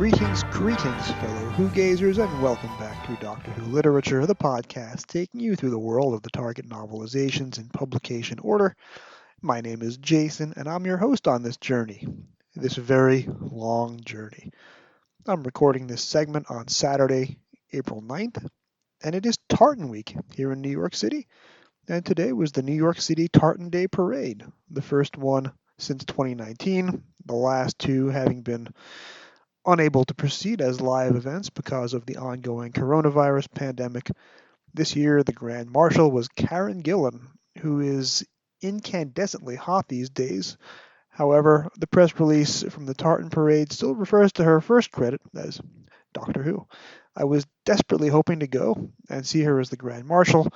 Greetings, fellow Who-gazers, and welcome back to Doctor Who Literature, the podcast taking you through the world of the Target novelizations in publication order. My name is Jason, and I'm your host on this journey, this very long journey. I'm recording this segment on Saturday, April 9th, and it is Tartan Week here in New York City, and today was the New York City Tartan Day Parade, the first one since 2019, the last two having been unable to proceed as live events because of the ongoing coronavirus pandemic. This year, the Grand Marshal was Karen Gillan, who is incandescently hot these days. However, the press release from the Tartan Parade still refers to her first credit as Doctor Who. I was desperately hoping to go and see her as the Grand Marshal.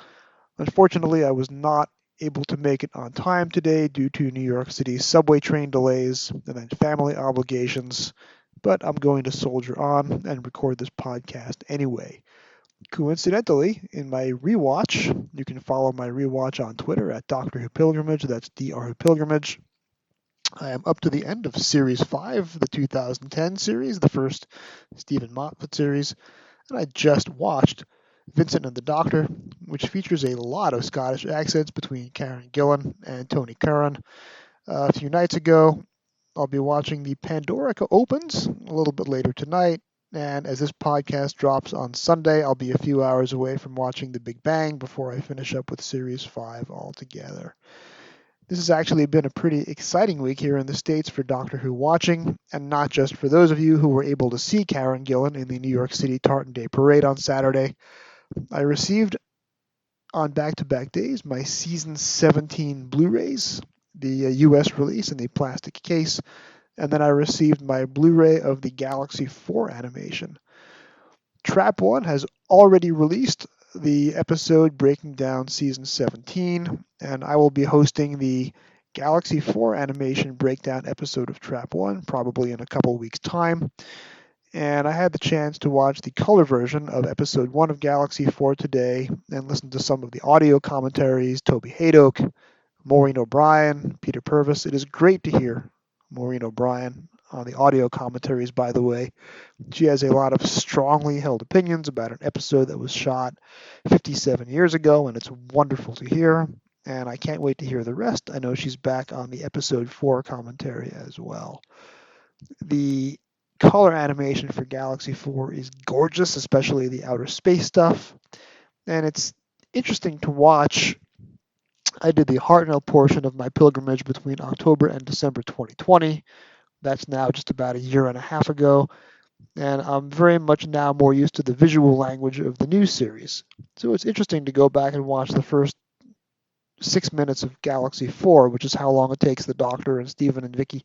Unfortunately, I was not able to make it on time today due to New York City's subway train delays and then family obligations, but I'm going to soldier on and record this podcast anyway. Coincidentally, in my rewatch, you can follow my rewatch on Twitter at Doctor Who Pilgrimage, that's Dr. Who Pilgrimage. I am up to the end of Series 5, the 2010 series, the first Stephen Moffat series, and I just watched Vincent and the Doctor, which features a lot of Scottish accents between Karen Gillan and Tony Curran. A few nights ago, I'll be watching the Pandorica Opens a little bit later tonight, and as this podcast drops on Sunday, I'll be a few hours away from watching The Big Bang before I finish up with Series 5 altogether. This has actually been a pretty exciting week here in the States for Doctor Who watching, and not just for those of you who were able to see Karen Gillan in the New York City Tartan Day Parade on Saturday. I received on back-to-back days my Season 17 Blu-rays, the US release in the plastic case, and then I received my Blu-ray of the Galaxy 4 animation. Trap 1 has already released the episode breaking down Season 17, and I will be hosting the Galaxy 4 animation breakdown episode of Trap 1, probably in a couple weeks' time. And I had the chance to watch the color version of Episode 1 of Galaxy 4 today and listen to some of the audio commentaries, Toby Hadoke, Maureen O'Brien, Peter Purvis. It is great to hear Maureen O'Brien on the audio commentaries, by the way. She has a lot of strongly held opinions about an episode that was shot 57 years ago, and it's wonderful to hear. And I can't wait to hear the rest. I know she's back on the Episode 4 commentary as well. The color animation for Galaxy 4 is gorgeous, especially the outer space stuff. And it's interesting to watch. I did the Hartnell portion of my pilgrimage between October and December 2020. That's now just about a year and a half ago. And I'm very much now more used to the visual language of the new series. So it's interesting to go back and watch the first 6 minutes of Galaxy 4, which is how long it takes the Doctor and Stephen and Vicky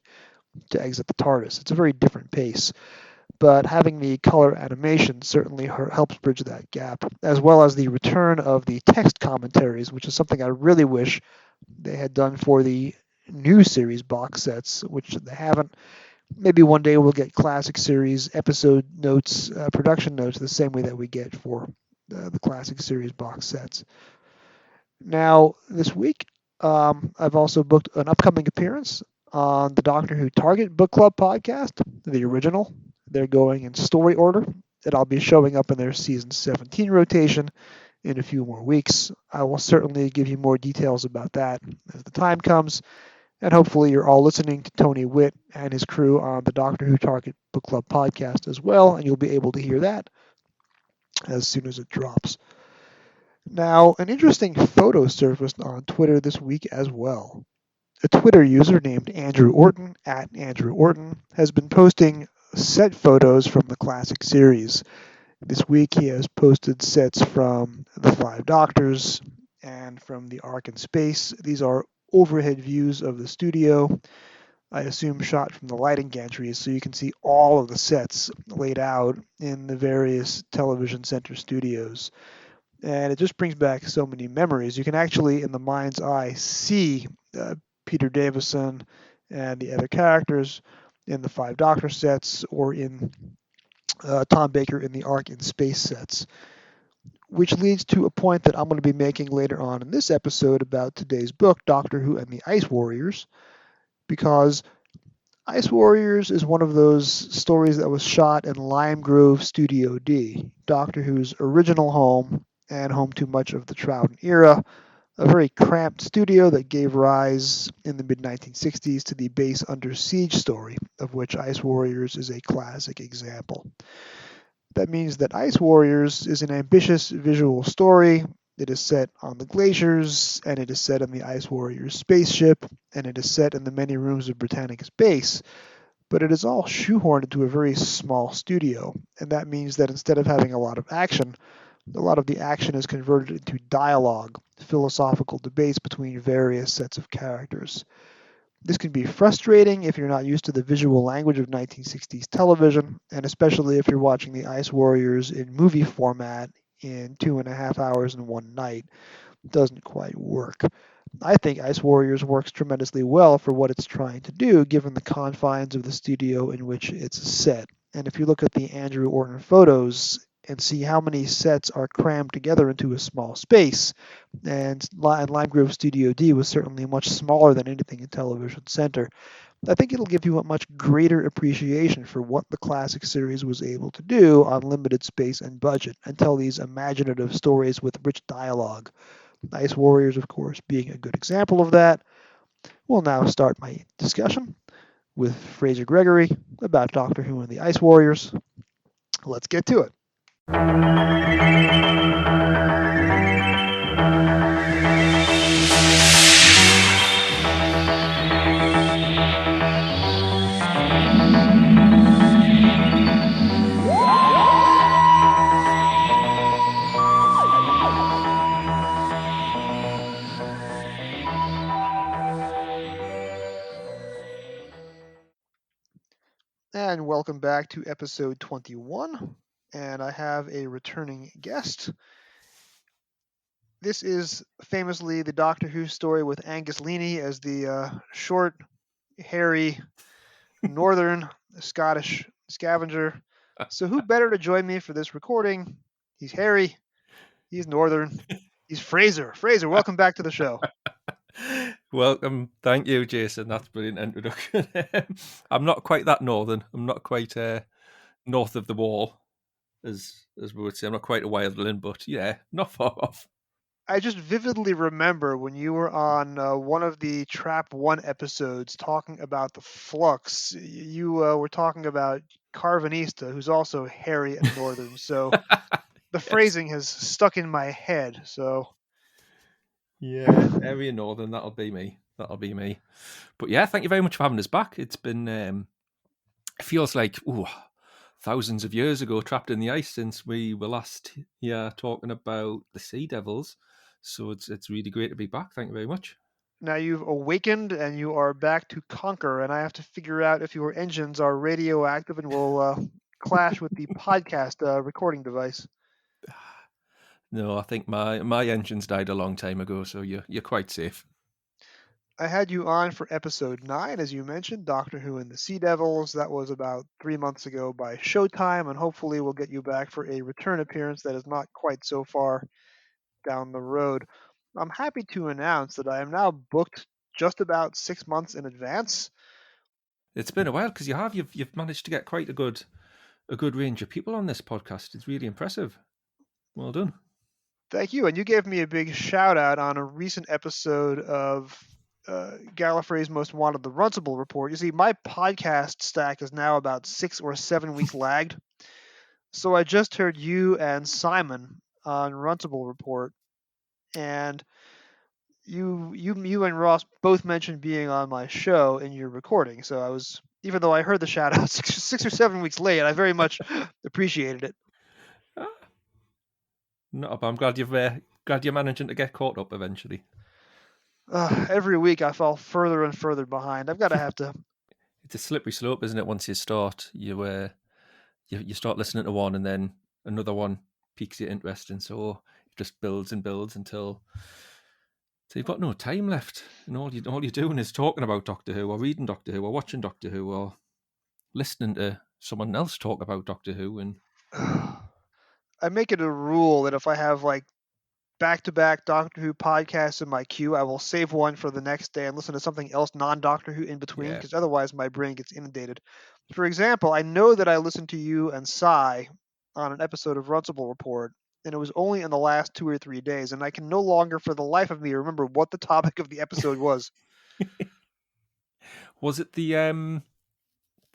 to exit the TARDIS. It's a very different pace. But having the color animation certainly helps bridge that gap, as well as the return of the text commentaries, which is something I really wish they had done for the new series box sets, which they haven't. Maybe one day we'll get classic series episode notes, production notes, the same way that we get for the classic series box sets. Now, this week, I've also booked an upcoming appearance on the Doctor Who Target Book Club podcast, the original. They're going in story order, and I'll be showing up in their Season 17 rotation in a few more weeks. I will certainly give you more details about that as the time comes, and hopefully you're all listening to Tony Witt and his crew on the Doctor Who Target Book Club podcast as well, and you'll be able to hear that as soon as it drops. Now, an interesting photo surfaced on Twitter this week as well. A Twitter user named Andrew Orton, at Andrew Orton, has been posting set photos from the classic series. This week he has posted sets from The Five Doctors and from the Ark in Space. These are overhead views of the studio, I assume shot from the lighting gantries, so you can see all of the sets laid out in the various television center studios. And it just brings back so many memories. You can actually, in the mind's eye, see Peter Davison and the other characters in the Five Doctor sets, or in Tom Baker in the Ark in Space sets. Which leads to a point that I'm going to be making later on in this episode about today's book, Doctor Who and the Ice Warriors, because Ice Warriors is one of those stories that was shot in Lime Grove Studio D, Doctor Who's original home and home to much of the Troughton era, a very cramped studio that gave rise in the mid 1960s to the base Under Siege story, of which Ice Warriors is a classic example. That means that Ice Warriors is an ambitious visual story. It is set on the glaciers, and it is set in the Ice Warriors spaceship, and it is set in the many rooms of Britannic's base, but it is all shoehorned into a very small studio, and that means that instead of having a lot of action, a lot of the action is converted into dialogue, philosophical debates between various sets of characters. This can be frustrating if you're not used to the visual language of 1960s television, and especially if you're watching the Ice Warriors in movie format in 2.5 hours in one night. It doesn't quite work. I think Ice Warriors works tremendously well for what it's trying to do, given the confines of the studio in which it's set. And if you look at the Andrew Orton photos and see how many sets are crammed together into a small space, and Lime Grove Studio D was certainly much smaller than anything in Television Center, I think it'll give you a much greater appreciation for what the classic series was able to do on limited space and budget and tell these imaginative stories with rich dialogue. Ice Warriors, of course, being a good example of that. We'll now start my discussion with Frazer Gregory about Doctor Who and the Ice Warriors. Let's get to it. And welcome back to episode 21. And I have a returning guest. This is famously the Doctor Who story with Angus Leaney as the short, hairy, northern Scottish scavenger. So, who better to join me for this recording? He's hairy, he's northern, he's Frazer. Frazer, welcome back to the show. Welcome. Thank you, Jason. That's a brilliant introduction. I'm not quite that northern. I'm not quite north of the wall, as we would say. I'm not quite a wildling, but yeah, not far off. I just vividly remember when you were on one of the Trap One episodes talking about the Flux. You were talking about Carvanista, who's also hairy and northern. So the Yes. phrasing has stuck in my head. So Yeah, area northern. That'll be me. That'll be me. But yeah, thank you very much for having us back. It's been it feels like thousands of years ago, trapped in the ice since we were last talking about the Sea Devils. So it's really great to be back. Thank you very much. now you've awakened and you are back to conquer, and I have to figure out if your engines are radioactive and will clash with the podcast recording device. No, I think my engines died a long time ago, so you're quite safe. I had you on for episode 9, as you mentioned, Doctor Who and the Sea Devils. That was about 3 months ago by Showtime, and hopefully we'll get you back for a return appearance that is not quite so far down the road. I'm happy to announce that I am now booked just about 6 months in advance. It's been a while because you've managed to get quite a good range of people on this podcast. It's really impressive. Well done. Thank you. And you gave me a big shout out on a recent episode of Gallifrey's Most Wanted, the Runcible Report. You see, my podcast stack is now about 6 or 7 weeks lagged. So I just heard you and Simon on Runcible Report, and you and Ross both mentioned being on my show in your recording. So I was, even though I heard the shout out 6 or 7 weeks late, I very much appreciated it. Not up. I'm glad you're managing to get caught up eventually. Every week I fall further and further behind. I've got to have to. It's a slippery slope, isn't it? Once you start, you start listening to one, and then another one piques your interest, and so it just builds and builds until you've got no time left, and all you're doing is talking about Doctor Who, or reading Doctor Who, or watching Doctor Who, or listening to someone else talk about Doctor Who. And I make it a rule that if I have like back-to-back Doctor Who podcasts in my queue. I will save one for the next day and listen to something else non-Doctor Who in between, Yeah. because otherwise my brain gets inundated. For example, I know that I listened to you and Cy on an episode of Runcible Report, and it was only in the last 2 or 3 days, and I can no longer, for the life of me, remember what the topic of the episode was. Was it the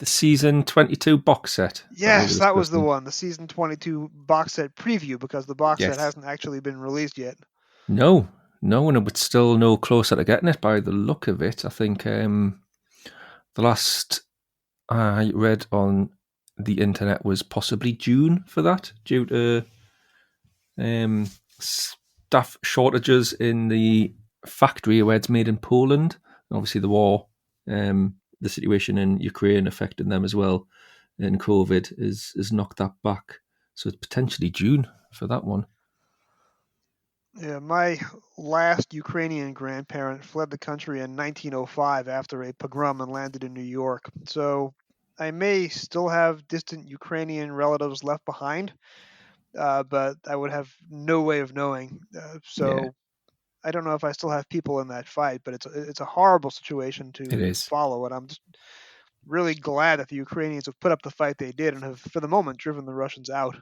season 22 box set that we were Yes, that was the discussing? one, the season 22 box set preview, because the box set Yes. hasn't actually been released yet. No, no, and it's still no closer to getting it by the look of it. I think the last I read on the internet was possibly June for that, due to staff shortages in the factory where it's made in Poland. Obviously, the war, the situation in Ukraine affecting them as well, and COVID is knocked that back. So it's potentially June for that one. Yeah, my last Ukrainian grandparent fled the country in 1905 after a pogrom and landed in New York. So I may still have distant Ukrainian relatives left behind, but I would have no way of knowing. Yeah, So I don't know if I still have people in that fight, but it's a horrible situation it to is. follow, and I'm just really glad that the Ukrainians have put up the fight they did and have, for the moment, driven the Russians out.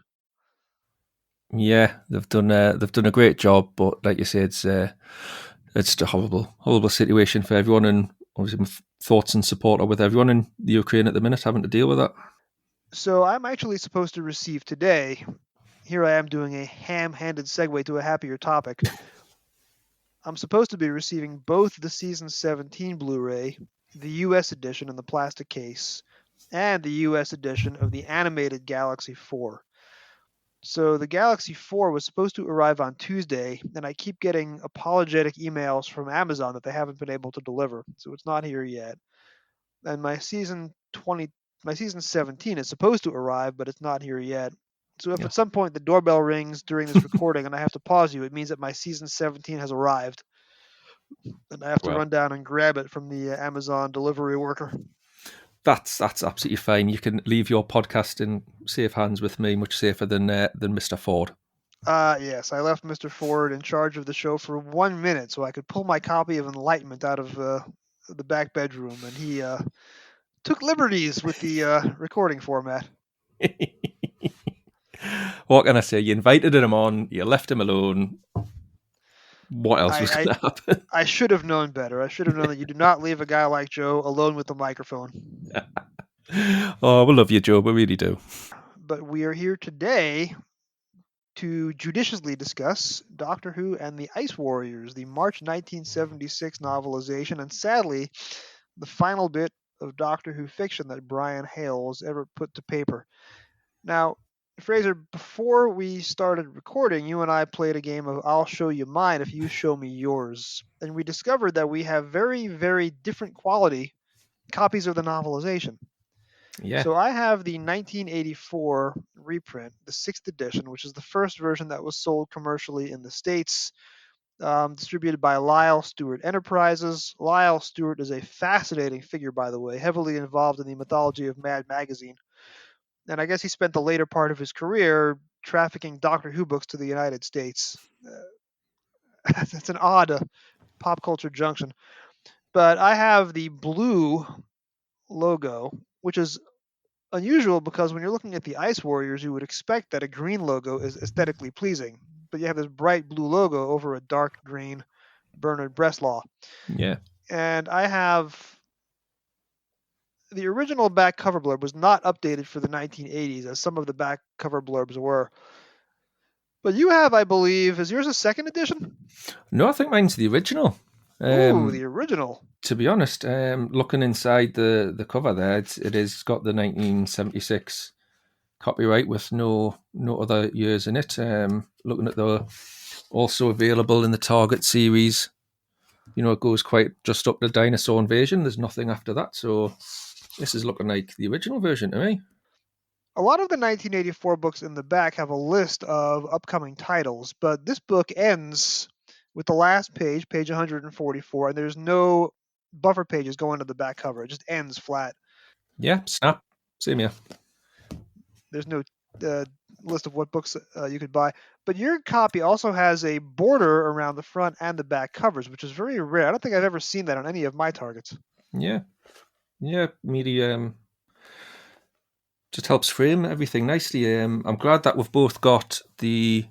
Yeah, they've done a great job, but like you say, it's a horrible situation for everyone, and obviously my thoughts and support are with everyone in the Ukraine at the minute having to deal with that. So I'm actually supposed to receive today. Here I am doing a ham-handed segue to a happier topic. I'm supposed to be receiving both the season 17 Blu-ray, the US edition in the plastic case, and the US edition of the animated Galaxy 4. So the Galaxy 4 was supposed to arrive on Tuesday, and I keep getting apologetic emails from Amazon that they haven't been able to deliver. So it's not here yet. And my season 17 is supposed to arrive, but it's not here yet. So if Yeah. at some point the doorbell rings during this recording and I have to pause you, it means that my season 17 has arrived, and I have to Well, run down and grab it from the Amazon delivery worker. that's absolutely fine. You can leave your podcast in safe hands with me, much safer than Mr. Ford. Yes, I left Mr. Ford in charge of the show for 1 minute so I could pull my copy of Enlightenment out of the back bedroom, and he took liberties with the recording format. What can I say? You invited him on, you left him alone. What else was I, going to happen? I should have known better. I should have known that you do not leave a guy like Joe alone with the microphone. Oh, we love you, Joe. We really do. But we are here today to judiciously discuss Doctor Who and the Ice Warriors, the March 1976 novelization, and sadly, the final bit of Doctor Who fiction that Brian Hayles ever put to paper. Now, Frazer, before we started recording, you and I played a game of I'll show you mine if you show me yours. And we discovered that we have very, very different quality copies of the novelization. Yeah, So I have the 1984 reprint, the sixth edition, which is the first version that was sold commercially in the States, distributed by Lyle Stewart Enterprises. Lyle Stewart is a fascinating figure, by the way, heavily involved in the mythology of Mad Magazine. And I guess he spent the later part of his career trafficking Doctor Who books to the United States. It's an odd pop culture junction. But I have the blue logo, which is unusual because when you're looking at the Ice Warriors, you would expect that a green logo is aesthetically pleasing. But you have this bright blue logo over a dark green Bernard Bresslaw. yeah. And I have the original back cover blurb was not updated for the 1980s, as some of the back cover blurbs were. But you have, I believe, is yours a second edition? No, I think mine's the original. Ooh, Um, the original. to be honest, looking inside the cover there, it is got the 1976 copyright with no other years in it. Looking at the also available in the Target series, it goes quite just up to Dinosaur Invasion. There's nothing after that, so this is looking like the original version to me. A lot of the 1984 books in the back have a list of upcoming titles, but this book ends with the last page, page 144, and there's no buffer pages going to the back cover. It just ends flat. Yeah, snap. Same here. There's no uh, list of what books you could buy. But your copy also has a border around the front and the back covers, which is very rare. I don't think I've ever seen that on any of my targets. Yeah, yeah. Media just helps frame everything nicely. I'm glad that we've both got the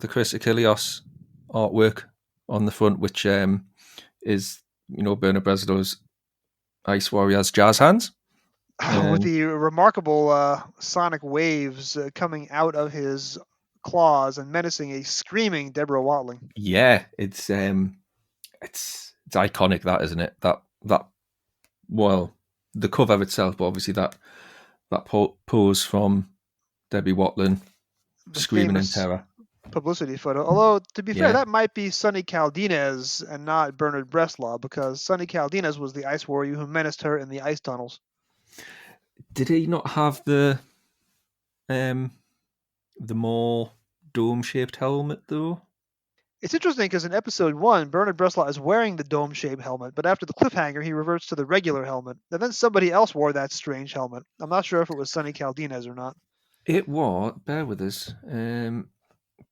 Chris Achilleos artwork on the front, which is Bernard Breslau's Ice Warriors jazz hands. With Um, the remarkable sonic waves coming out of his claws and menacing a screaming Deborah Watling. yeah, it's iconic, that isn't it? That well, the cover itself, but obviously that pose from Debbie Watling The screaming in famous terror. publicity photo. Although, to be fair, Yeah, that might be Sonny Caldinez and not Bernard Bresslaw, because Sonny Caldinez was the ice warrior who menaced her in the ice tunnels. did he not have um the more dome shaped helmet though? It's interesting because in episode 1, Bernard Bresslaw is wearing the dome-shaped helmet, but after the cliffhanger, he reverts to the regular helmet. And then somebody else wore that strange helmet. I'm not sure if it was Sonny Caldinez or not. It was. Bear with us,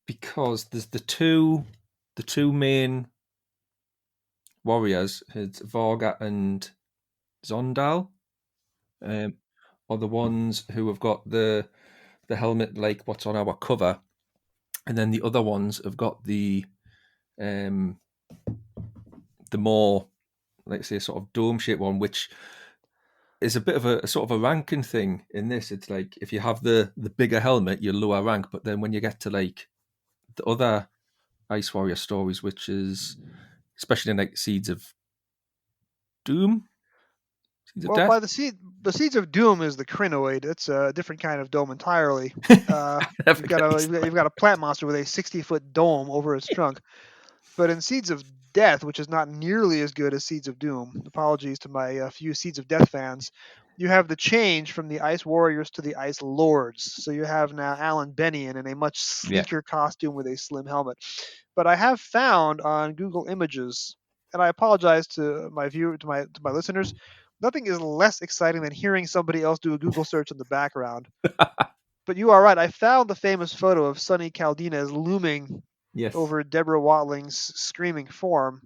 because there's the two main warriors, it's Varga and Zondal, um, are the ones who have got the helmet like what's on our cover, and then the other ones have got um, the more, let's say, sort of dome shaped one, which is a bit of a sort of a ranking thing. In this, it's like if you have the bigger helmet, you're lower rank, but then when you get to like the other Ice Warrior stories, which is especially in like Seeds of Doom, Seeds of Well, Death. by the seeds of doom is the crinoid. It's a different kind of dome entirely. Uh, I never you've got get a these. you've got a plant monster with a 60-foot dome over its trunk. But in Seeds of Death, which is not nearly as good as Seeds of Doom, apologies to my few Seeds of Death fans, you have the change from the Ice Warriors to the Ice Lords. So you have now Alan Bennion in a much Yeah, sleeker costume with a slim helmet. But I have found on Google Images, and I apologize to my to my listeners, nothing is less exciting than hearing somebody else do a Google search in the background. But you are right. I found the famous photo of Sonny Caldinez looming yes, over Deborah Watling's screaming form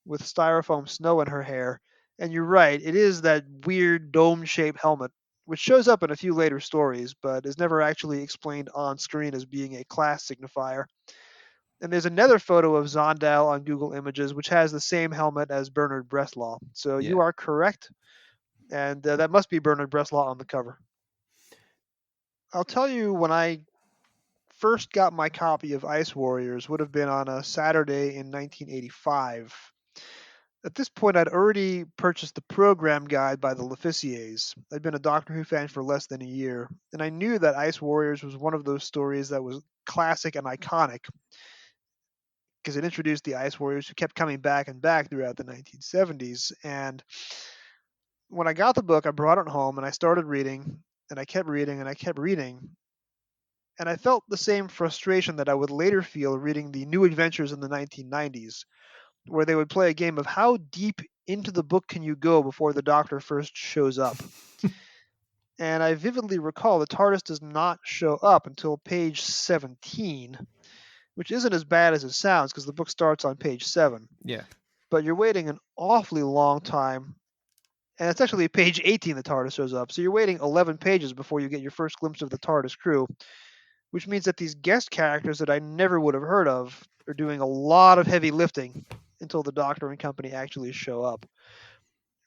with styrofoam snow in her hair. And you're right, it is that weird dome shaped helmet, which shows up in a few later stories, but is never actually explained on screen as being a class signifier. And there's another photo of Zondal on Google Images, which has the same helmet as Bernard Bresslaw. So yeah, you are correct, and that must be Bernard Bresslaw on the cover. I'll tell you when I first got my copy of Ice Warriors would have been on a Saturday in 1985. At this point, I'd already purchased the program guide by the Lafissiers. I'd been a Doctor Who fan for less than a year, and I knew that Ice Warriors was one of those stories that was classic and iconic because it introduced the Ice Warriors who kept coming back and back throughout the 1970s. And when I got the book, I brought it home and I started reading, and I kept reading and I kept reading. And I felt the same frustration that I would later feel reading the New Adventures in the 1990s, where they would play a game of how deep into the book can you go before the Doctor first shows up. And I vividly recall the TARDIS does not show up until page 17, which isn't as bad as it sounds because the book starts on page 7. yeah, But you're waiting an awfully long time, and it's actually page 18 the TARDIS shows up. So you're waiting 11 pages before you get your first glimpse of the TARDIS crew, which means that these guest characters that I never would have heard of are doing a lot of heavy lifting until the Doctor and company actually show up.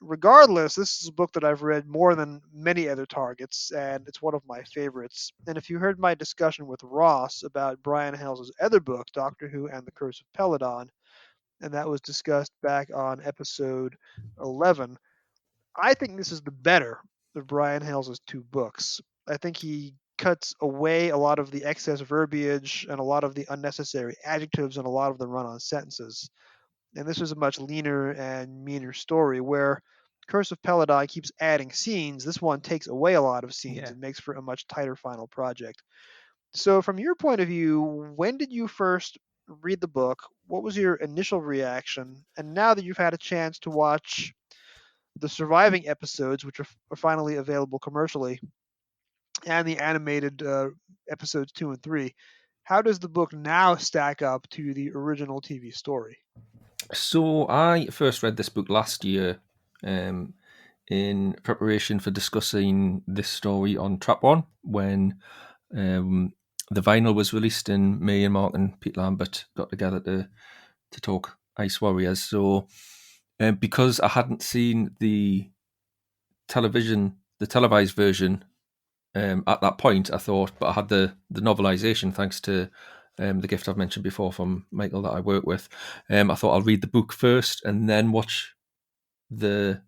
Regardless, this is a book that I've read more than many other targets, and it's one of my favorites. And if you heard my discussion with Ross about Brian Hayles' other book, Doctor Who and the Curse of Peladon, and that was discussed back on episode 11, I think this is the better of Brian Hayles' two books. I think he cuts away a lot of the excess verbiage and a lot of the unnecessary adjectives and a lot of the run on sentences. And this was a much leaner and meaner story where Curse of Peladon keeps adding scenes. This one takes away a lot of scenes yeah. and makes for a much tighter final project. So, from your point of view, when did you first read the book? What was your initial reaction? And now that you've had a chance to watch the surviving episodes, which are finally available commercially, and the animated episodes 2 and 3, How does the book now stack up to the original TV story? So I first read this book last year, in preparation for discussing this story on Trap One when the vinyl was released, and me and Mark and Pete Lambert got together to talk Ice Warriors. So because I hadn't seen the televised version at that point, I thought, but I had the novelization thanks to the gift I've mentioned before from Michael that I work with. I thought I'll read the book first and then watch the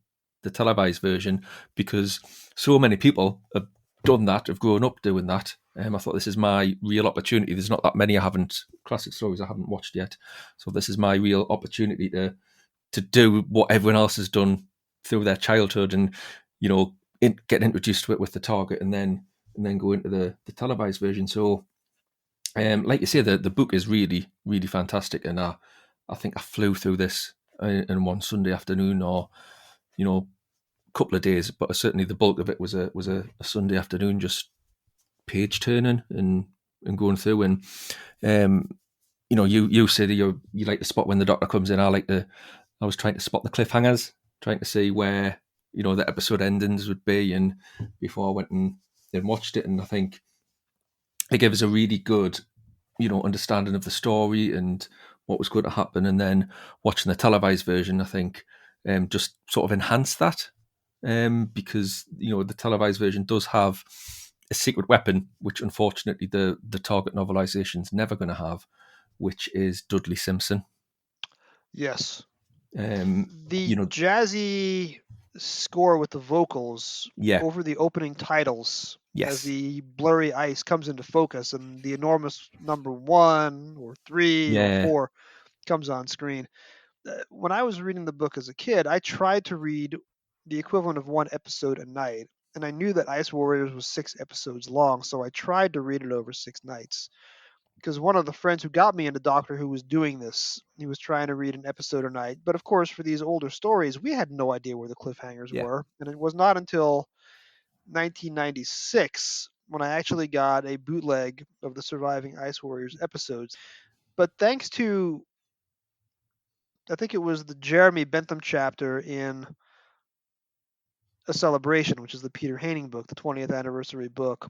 televised version, because so many people have done that, have grown up doing that. I thought this is my real opportunity. There's not that many classic stories I haven't watched yet, so this is my real opportunity to do what everyone else has done through their childhood, and get introduced to it with the target, and then go into the televised version. So, like you say, the book is really really fantastic, and I think I flew through this in one Sunday afternoon, or couple of days, but certainly the bulk of it was a Sunday afternoon, just page turning and going through. And you said you like to spot when the Doctor comes in. I was trying to spot the cliffhangers, trying to see where the episode endings would be, and before I went and then watched it, and I think it gave us a really good understanding of the story and what was going to happen. And then watching the televised version, I think just sort of enhanced that, because the televised version does have a secret weapon, which unfortunately the Target novelization is never going to have, which is Dudley Simpson. Yes. Um, The jazzy score with the vocals yeah, over the opening titles as yes, the blurry ice comes into focus and the enormous number 1 or 3 or yeah, 4 comes on screen. When I was reading the book as a kid, I tried to read the equivalent of 1 episode a night, and I knew that Ice Warriors was 6 episodes long, so I tried to read it over 6 nights. Because one of the friends who got me into Doctor Who was doing this. He was trying to read an episode a night, but of course, for these older stories, we had no idea where the cliffhangers yeah. were, and it was not until 1996 when I actually got a bootleg of the surviving Ice Warriors episodes. But thanks to, I think it was the Jeremy Bentham chapter in A Celebration, which is the Peter Haining book, the 20th anniversary book.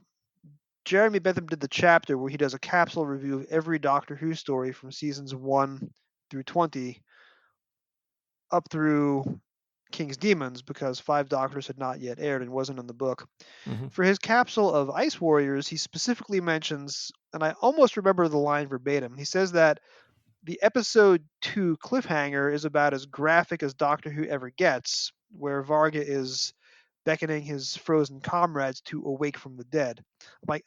Jeremy Bentham did the chapter where he does a capsule review of every Doctor Who story from seasons 1 through 20 up through King's Demons, because 5 Doctors had not yet aired and wasn't in the book. Mm-hmm. For his capsule of Ice Warriors, he specifically mentions, and I almost remember the line verbatim, he says that the episode 2 cliffhanger is about as graphic as Doctor Who ever gets, where Varga is beckoning his frozen comrades to awake from the dead. I'm like,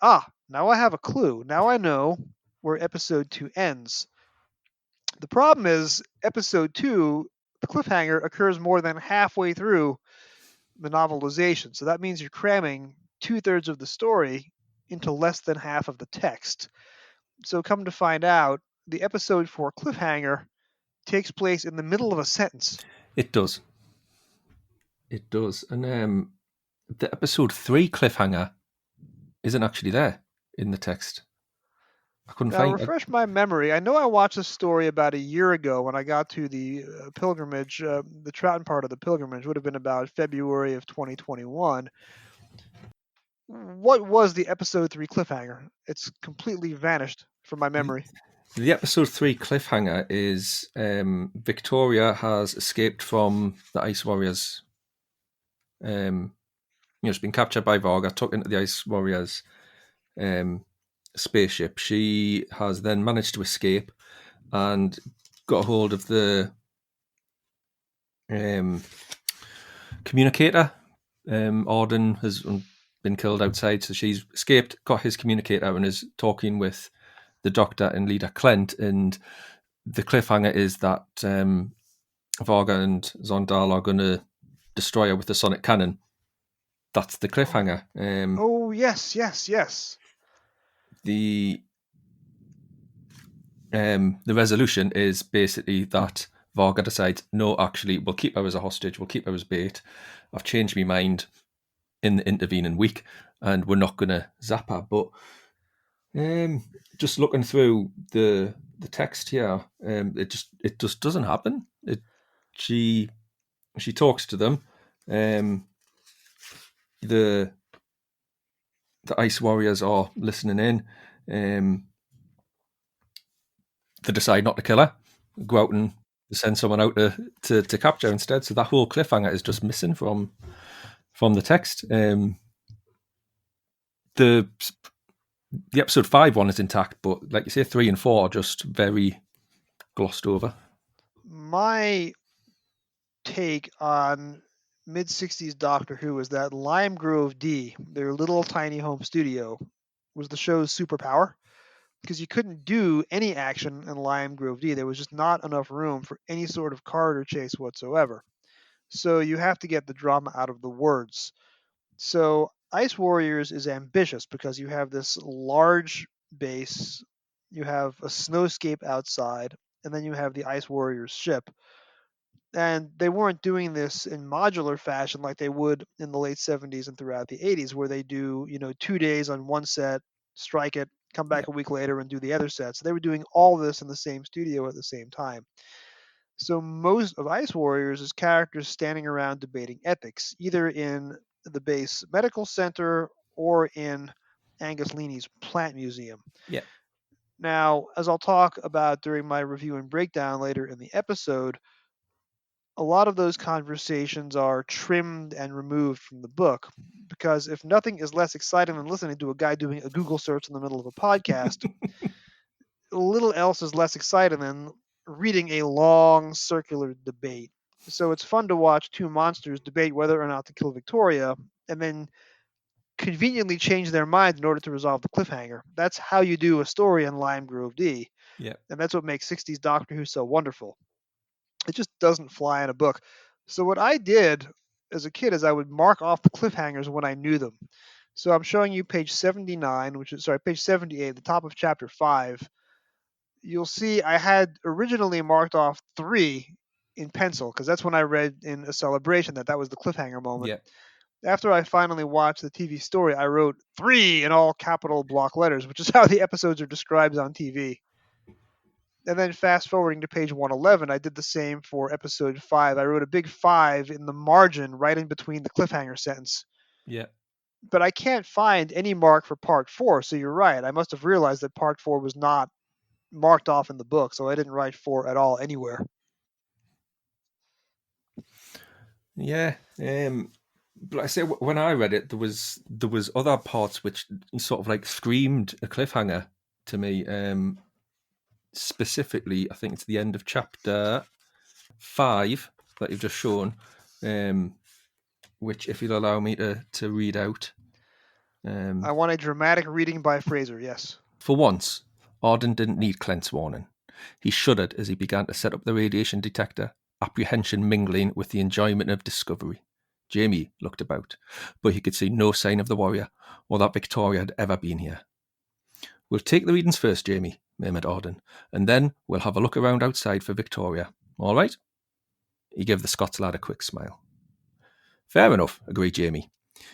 now I have a clue. Now I know where episode 2 ends. The problem is, episode 2, the cliffhanger, occurs more than halfway through the novelization. So that means you're cramming 2/3 of the story into less than half of the text. So come to find out, the episode 4 cliffhanger takes place in the middle of a sentence. It does. It does. And the episode 3 cliffhanger isn't actually there in the text. I couldn't Now, find it. refresh my memory. I know I watched this story about a year ago when I got to the pilgrimage, the Troughton part of the pilgrimage would have been about February of 2021. What was the episode 3 cliffhanger? It's completely vanished from my memory. The episode 3 cliffhanger is Victoria has escaped from the Ice Warriors. She's been captured by Varga, took into the Ice Warriors spaceship. She has then managed to escape and got a hold of the communicator. Auden has been killed outside, so she's escaped, got his communicator, and is talking with the Doctor and leader Clent. And the cliffhanger is that Varga and Zondal are going to destroy her with the sonic cannon. That's the cliffhanger. Yes. The resolution is basically that Varga decides, no, actually, we'll keep her as a hostage, we'll keep her as bait. I've changed my mind in the intervening week, and we're not going to zap her. But Just looking through the text here, it just doesn't happen. She talks to them. The Ice Warriors are listening in. They decide not to kill her, go out and send someone out to capture instead. So that whole cliffhanger is just missing from the text. The episode 5 one is intact, but like you say, 3 and 4 are just very glossed over. My take on mid-60s Doctor Who is that Lime Grove D, their little tiny home studio, was the show's superpower, because you couldn't do any action in Lime Grove D. There was just not enough room for any sort of corridor chase whatsoever. So you have to get the drama out of the words. So Ice Warriors is ambitious because you have this large base, you have a snowscape outside, and then you have the Ice Warriors ship. And they weren't doing this in modular fashion like they would in the late 70s and throughout the 80s, where they do, 2 days on one set, strike it, come Yeah, back a week later and do the other set. So they were doing all this in the same studio at the same time. So most of Ice Warriors is characters standing around debating ethics, either in the base medical center or in Angus Leaney's plant museum. yeah, Now, as I'll talk about during my review and breakdown later in the episode, a lot of those conversations are trimmed and removed from the book, because if nothing is less exciting than listening to a guy doing a Google search in the middle of a podcast, little else is less exciting than reading a long circular debate. So it's fun to watch two monsters debate whether or not to kill Victoria, and then conveniently change their minds in order to resolve the cliffhanger. That's how you do a story in Lime Grove D, yeah, and that's what makes 60s Doctor Who so wonderful. It just doesn't fly in a book. So what I did as a kid is I would mark off the cliffhangers when I knew them. So I'm showing you page 79, which is sorry, page 78, the top of chapter 5. You'll see I had originally marked off 3 in pencil, because that's when I read in A Celebration that was the cliffhanger moment. yeah. After I finally watched the TV story, I wrote 3 in all capital block letters, which is how the episodes are described on TV. And then fast forwarding to page 111, I did the same for episode 5. I wrote a big 5 in the margin right in between the cliffhanger sentence. Yeah. But I can't find any mark for part 4, so you're right. I must have realized that part 4 was not marked off in the book, so I didn't write 4 at all anywhere. Yeah. But I say when I read it, there was other parts which sort of like screamed a cliffhanger to me. Specifically, I think it's the end of chapter 5 that you've just shown, which, if you'll allow me to read out. I want a dramatic reading by Frazer, yes. For once, Arden didn't need Clint's warning. He shuddered as he began to set up the radiation detector, apprehension mingling with the enjoyment of discovery. Jamie looked about, but he could see no sign of the warrior, or that Victoria had ever been here. "We'll take the readings first, Jamie," murmured Arden, "and then we'll have a look around outside for Victoria. All right?" He gave the Scots lad a quick smile. "Fair enough," agreed Jamie.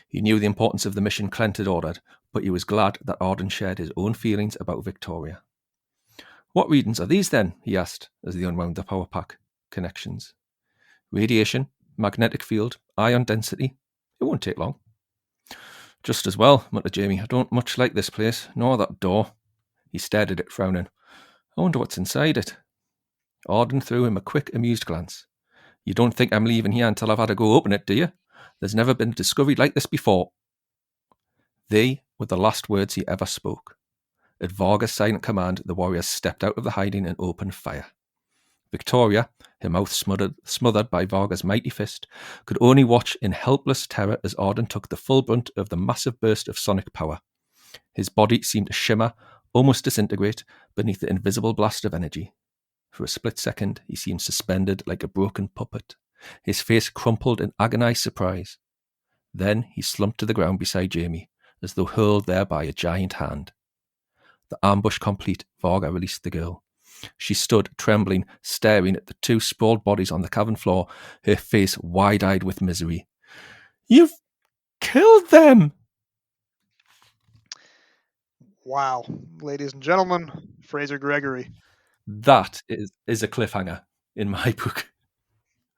He knew the importance of the mission Clint had ordered, but he was glad that Arden shared his own feelings about Victoria. "What readings are these, then?" he asked as they unwound the power pack connections. "Radiation, magnetic field, ion density. It won't take long." "Just as well," muttered Jamie. "I don't much like this place, nor that door." He stared at it, frowning. "I wonder what's inside it." Arden threw him a quick, amused glance. "You don't think I'm leaving here until I've had a go open it, do you? There's never been a discovery like this before." They were the last words he ever spoke. At Varga's silent command, the warriors stepped out of the hiding and opened fire. Victoria, her mouth smothered by Varga's mighty fist, could only watch in helpless terror as Arden took the full brunt of the massive burst of sonic power. His body seemed to shimmer, almost disintegrate, beneath the invisible blast of energy. For a split second, he seemed suspended like a broken puppet, his face crumpled in agonized surprise. Then he slumped to the ground beside Jamie, as though hurled there by a giant hand. The ambush complete, Varga released the girl. She stood, trembling, staring at the 2 sprawled bodies on the cavern floor, her face wide-eyed with misery. "You've killed them!" Wow, ladies and gentlemen, Frazer Gregory. That is a cliffhanger in my book.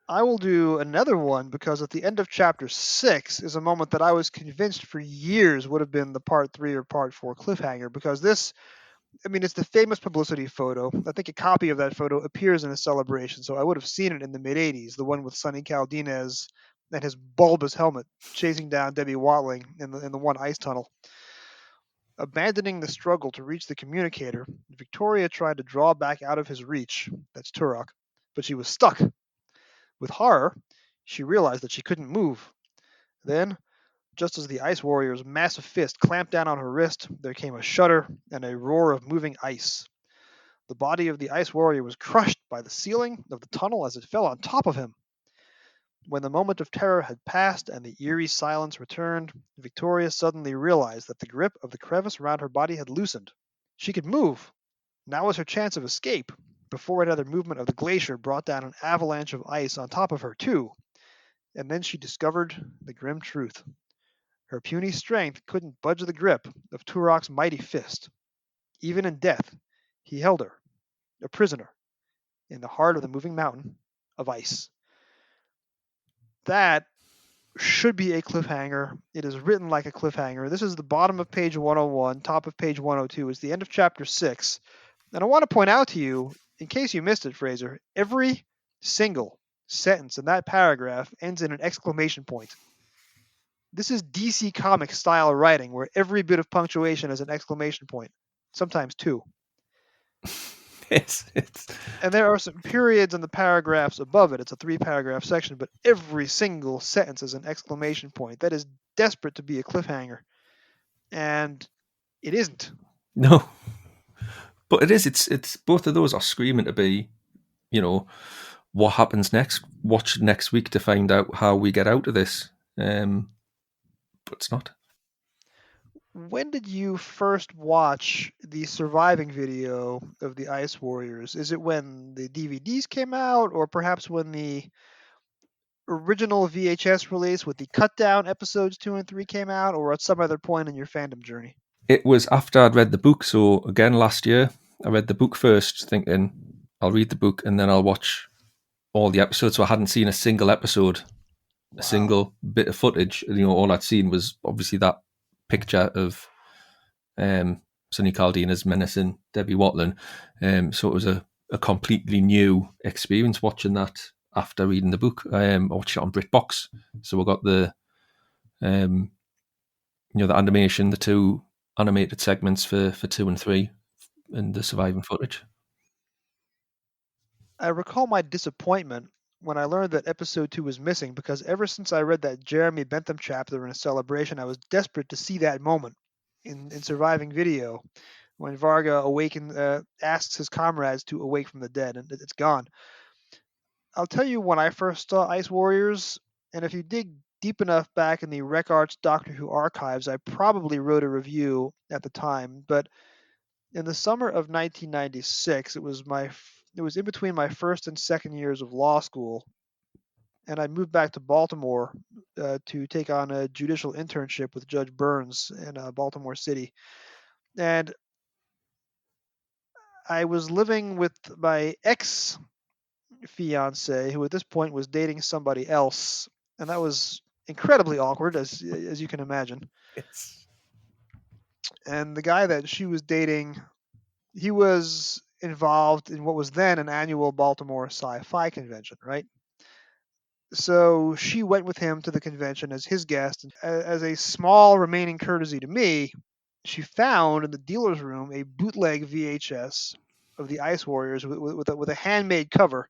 I will do another one because at the end of chapter 6 is a moment that I was convinced for years would have been the part 3 or part 4 cliffhanger because this, I mean, it's the famous publicity photo. I think a copy of that photo appears in a celebration, so I would have seen it in the mid 80s, the one with Sonny Caldinez and his bulbous helmet chasing down Debbie Watling in the one ice tunnel. Abandoning the struggle to reach the communicator, Victoria tried to draw back out of his reach, that's Turok, but she was stuck. With horror, she realized that she couldn't move. Then, just as the Ice Warrior's massive fist clamped down on her wrist, there came a shudder and a roar of moving ice. The body of the Ice Warrior was crushed by the ceiling of the tunnel as it fell on top of him. When the moment of terror had passed and the eerie silence returned, Victoria suddenly realized that the grip of the crevice around her body had loosened. She could move. Now was her chance of escape, before another movement of the glacier brought down an avalanche of ice on top of her, too. And then she discovered the grim truth. Her puny strength couldn't budge the grip of Turok's mighty fist. Even in death, he held her, a prisoner, in the heart of the moving mountain of ice. That should be a cliffhanger. It is written like a cliffhanger. This is the bottom of page 101, top of page 102. It's the end of chapter 6. And I want to point out to you, in case you missed it, Frazer, every single sentence in that paragraph ends in an exclamation point. This is DC Comics style writing where every bit of punctuation is an exclamation point, sometimes two. It's And there are some periods in the paragraphs above it. It's a 3 paragraph section, but every single sentence is an exclamation point. That is desperate to be a cliffhanger. And it isn't. no, but it is. It's both of those are screaming to be. You know what happens next. Watch next week to find out how we get out of this. But it's not. When did you first watch the surviving video of the Ice Warriors? Is it when the DVDs came out, or perhaps when the original VHS release with the cut down episodes 2 and 3 came out, or at some other point in your fandom journey? It was after I'd read the book. So again, last year I read the book first, thinking I'll read the book and then I'll watch all the episodes. So I hadn't seen a single episode, a Wow. single bit of footage. All I'd seen was obviously that picture of Sonny Caldina's menacing Debbie Watling. So it was a completely new experience watching that after reading the book. I watched it on BritBox. So we got the the animation, the two animated segments for 2 and 3, and the surviving footage. I recall my disappointment when I learned that episode 2 was missing because ever since I read that Jeremy Bentham chapter in a celebration, I was desperate to see that moment in surviving video when Varga asks his comrades to awake from the dead, and it's gone. I'll tell you when I first saw Ice Warriors, and if you dig deep enough back in the Rec Arts Doctor Who archives, I probably wrote a review at the time. But in the summer of 1996, it was in between my first and second years of law school, and I moved back to Baltimore to take on a judicial internship with Judge Burns in Baltimore City. And I was living with my ex fiance, who at this point was dating somebody else, and that was incredibly awkward, as you can imagine. It's And the guy that she was dating, he was involved in what was then an annual Baltimore sci-fi convention, right? So she went with him to the convention as his guest, and as a small remaining courtesy to me, she found in the dealer's room a bootleg VHS of the Ice Warriors with a handmade cover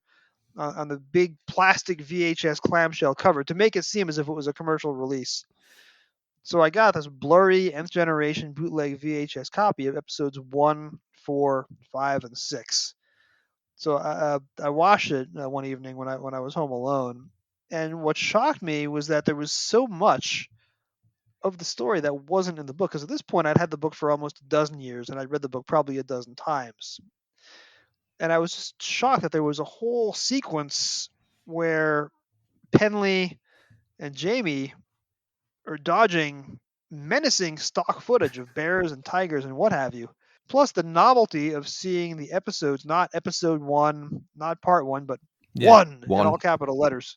on the big plastic VHS clamshell cover to make it seem as if it was a commercial release. So I got this blurry nth generation bootleg VHS copy of episodes 1, 4, 5, and 6. So I watched it one evening when I was home alone, and what shocked me was that there was so much of the story that wasn't in the book. Because at this point, I'd had the book for almost a dozen years, and I'd read the book probably a dozen times. And I was just shocked that there was a whole sequence where Penley and Jamie are dodging menacing stock footage of bears and tigers and what have you. Plus the novelty of seeing the episodes, not episode one, not part one, but Yeah, one in all one. capital letters.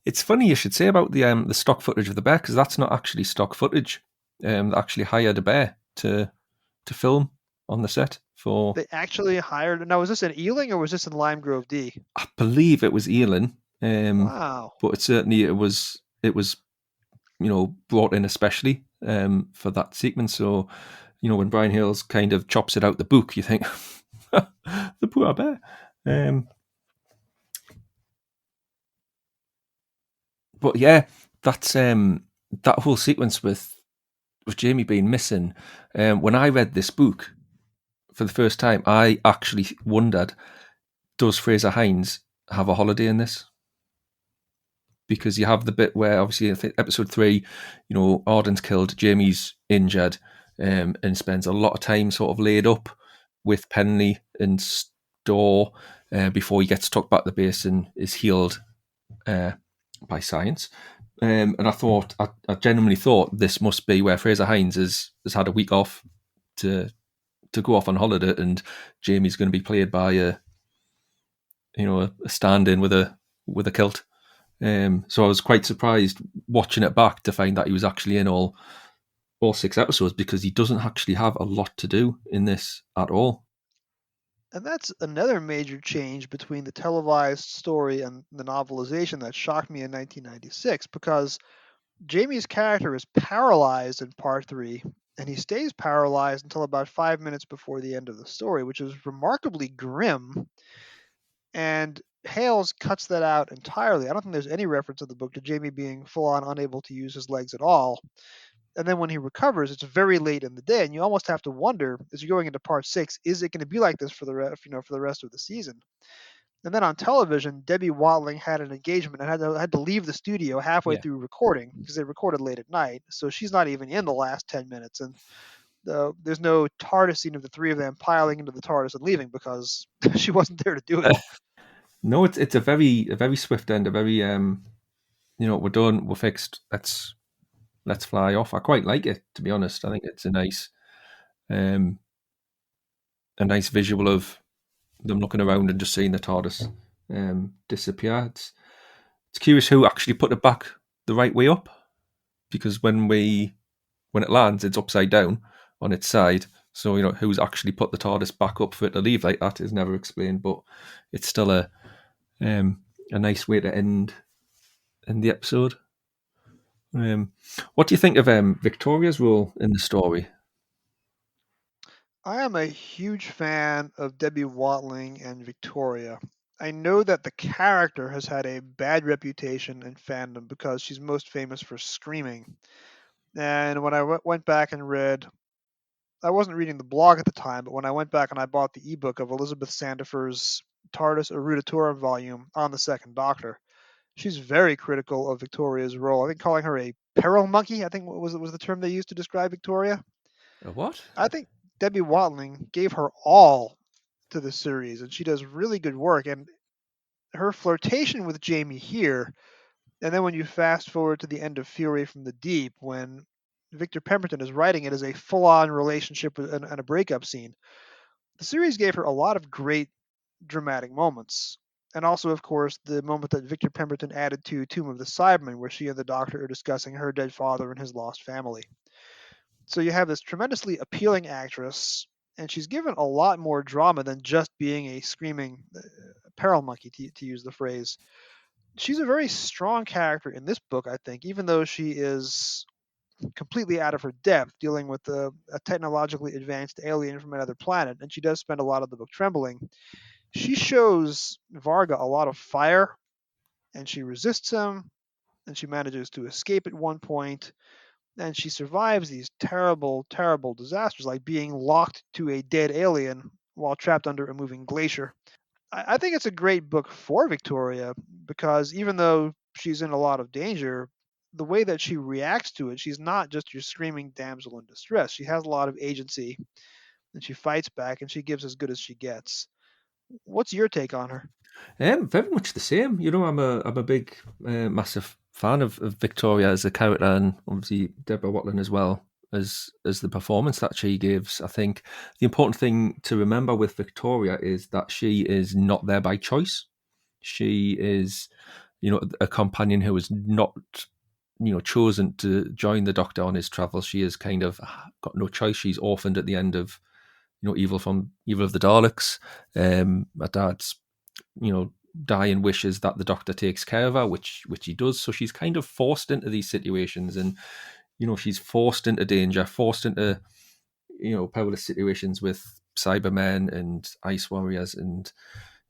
It's funny you should say about the stock footage of the bear, because that's not actually stock footage. They actually hired a bear to film on the set for. They actually hired. Now, was this in Ealing or was this in Lime Grove D? I believe it was Ealing, Wow. but it was brought in especially for that sequence. So when Brian Hayles kind of chops it out the book, you think the poor bear. But yeah, that's that whole sequence with Jamie being missing. When I read this book for the first time, I actually wondered, does Frazer Hines have a holiday in this? Because you have the bit where obviously I think episode 3, Arden's killed, Jamie's injured, and spends a lot of time sort of laid up with Penley and Store before he gets tucked back to the base and is healed by science. And I genuinely thought this must be where Frazer Hines has had a week off to go off on holiday, and Jamie's going to be played by a stand-in with a kilt. So I was quite surprised watching it back to find that he was actually in all 6 episodes, because he doesn't actually have a lot to do in this at all. And that's another major change between the televised story and the novelization that shocked me in 1996 because Jamie's character is paralyzed in part 3 and he stays paralyzed until about 5 minutes before the end of the story, which is remarkably grim. And Hales cuts that out entirely. I don't think there's any reference in the book to Jamie being full on unable to use his legs at all. And then when he recovers, it's very late in the day, and you almost have to wonder, as you're going into part 6, is it going to be like this for the rest of the season? And then on television, Debbie Watling had an engagement and had to leave the studio halfway Yeah. through recording because they recorded late at night, so she's not even in the last 10 minutes. And there's no TARDIS scene of the three of them piling into the TARDIS and leaving because she wasn't there to do it. No, it's a very swift end, a very we're done, we're fixed. Let's fly off. I quite like it, to be honest. I think it's um, a nice visual of them looking around and just seeing the TARDIS disappear. It's curious who actually put it back the right way up, because when it lands, it's upside down on its side. So who's actually put the TARDIS back up for it to leave like that is never explained. But it's still a nice way to end the episode. What do you think of Victoria's role in the story? I am a huge fan of Debbie Watling and Victoria. I know that the character has had a bad reputation in fandom because she's most famous for screaming. And when I went back and read, I wasn't reading the blog at the time, but when I went back and I bought the ebook of Elizabeth Sandifer's TARDIS Eruditorum volume on the Second Doctor, she's very critical of Victoria's role. I think calling her a peril monkey, I think was the term they used to describe Victoria. A what? I think Debbie Watling gave her all to the series, and she does really good work. And her flirtation with Jamie here, and then when you fast forward to the end of Fury from the Deep, when Victor Pemberton is writing it as a full-on relationship and a breakup scene, the series gave her a lot of great dramatic moments. And also, of course, the moment that Victor Pemberton added to Tomb of the Cybermen, where she and the Doctor are discussing her dead father and his lost family. So you have this tremendously appealing actress, and she's given a lot more drama than just being a screaming peril monkey, to use the phrase. She's a very strong character in this book, I think, even though she is completely out of her depth dealing with a technologically advanced alien from another planet, and she does spend a lot of the book trembling. She shows Varga a lot of fire, and she resists him, and she manages to escape at one point, and she survives these terrible, terrible disasters, like being locked to a dead alien while trapped under a moving glacier. I think it's a great book for Victoria because even though she's in a lot of danger, the way that she reacts to it, she's not just your screaming damsel in distress. She has a lot of agency and she fights back and she gives as good as she gets. What's your take on her? Very much the same. You know, I'm a big, massive fan of Victoria as a character, and obviously Deborah Watling as well as the performance that she gives. I think the important thing to remember with Victoria is that she is not there by choice. She is, you know, a companion who is not, you know, chosen to join the Doctor on his travels. She has kind of got no choice. She's orphaned at the end of, you know, Evil of the Daleks. My dad's, you know, dying wishes that the Doctor takes care of her, which he does. So she's kind of forced into these situations, and you know, she's forced into danger, forced into, you know, perilous situations with Cybermen and Ice Warriors and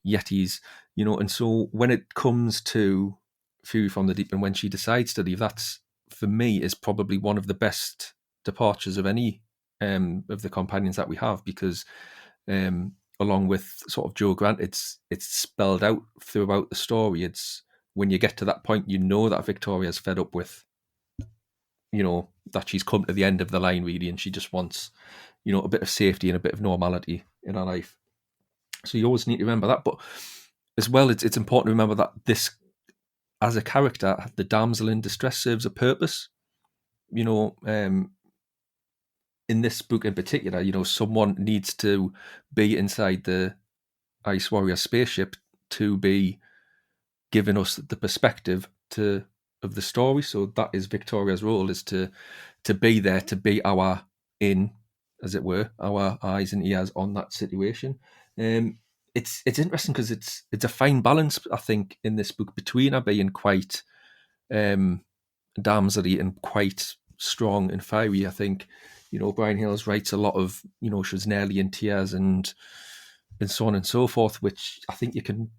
Yetis, you know. And so when it comes to Fury from the Deep and when she decides to leave, that's for me is probably one of the best departures of any of the companions that we have, because along with sort of Joe Grant, it's spelled out throughout the story. It's when you get to that point, you know that Victoria's fed up with, you know, that she's come to the end of the line really, and she just wants, you know, a bit of safety and a bit of normality in her life. So you always need to remember that. But as well, it's important to remember that this, as a character, the damsel in distress serves a purpose. You know, in this book in particular, you know, someone needs to be inside the Ice Warrior spaceship to be giving us the perspective to of the story. So that is Victoria's role, is to be there, to be our in, as it were, our eyes and ears on that situation. It's interesting because it's a fine balance, I think, in this book between her being quite damselly and quite strong and fiery. I think, you know, Brian Hayles writes a lot of, you know, she was nearly in tears and so on and so forth, which I think you can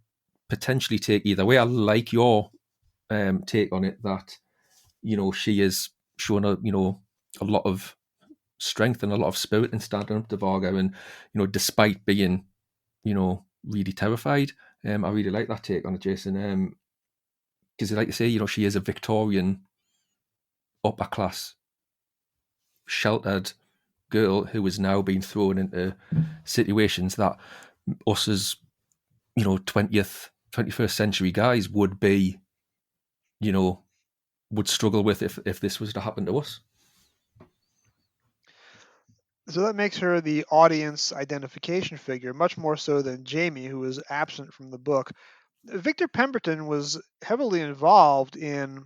potentially take either way. I like your take on it, that, you know, she is showing a, you know, a lot of strength and a lot of spirit in standing up to Varga, and, you know, despite being, you know, really terrified. I really like that take on it, Jason. Because, like you say, you know, she is a Victorian upper class sheltered girl who is now being thrown into situations that us as, you know, 21st century guys would be, you know, would struggle with if this was to happen to us. So that makes her the audience identification figure, much more so than Jamie, who is absent from the book. Victor Pemberton was heavily involved in,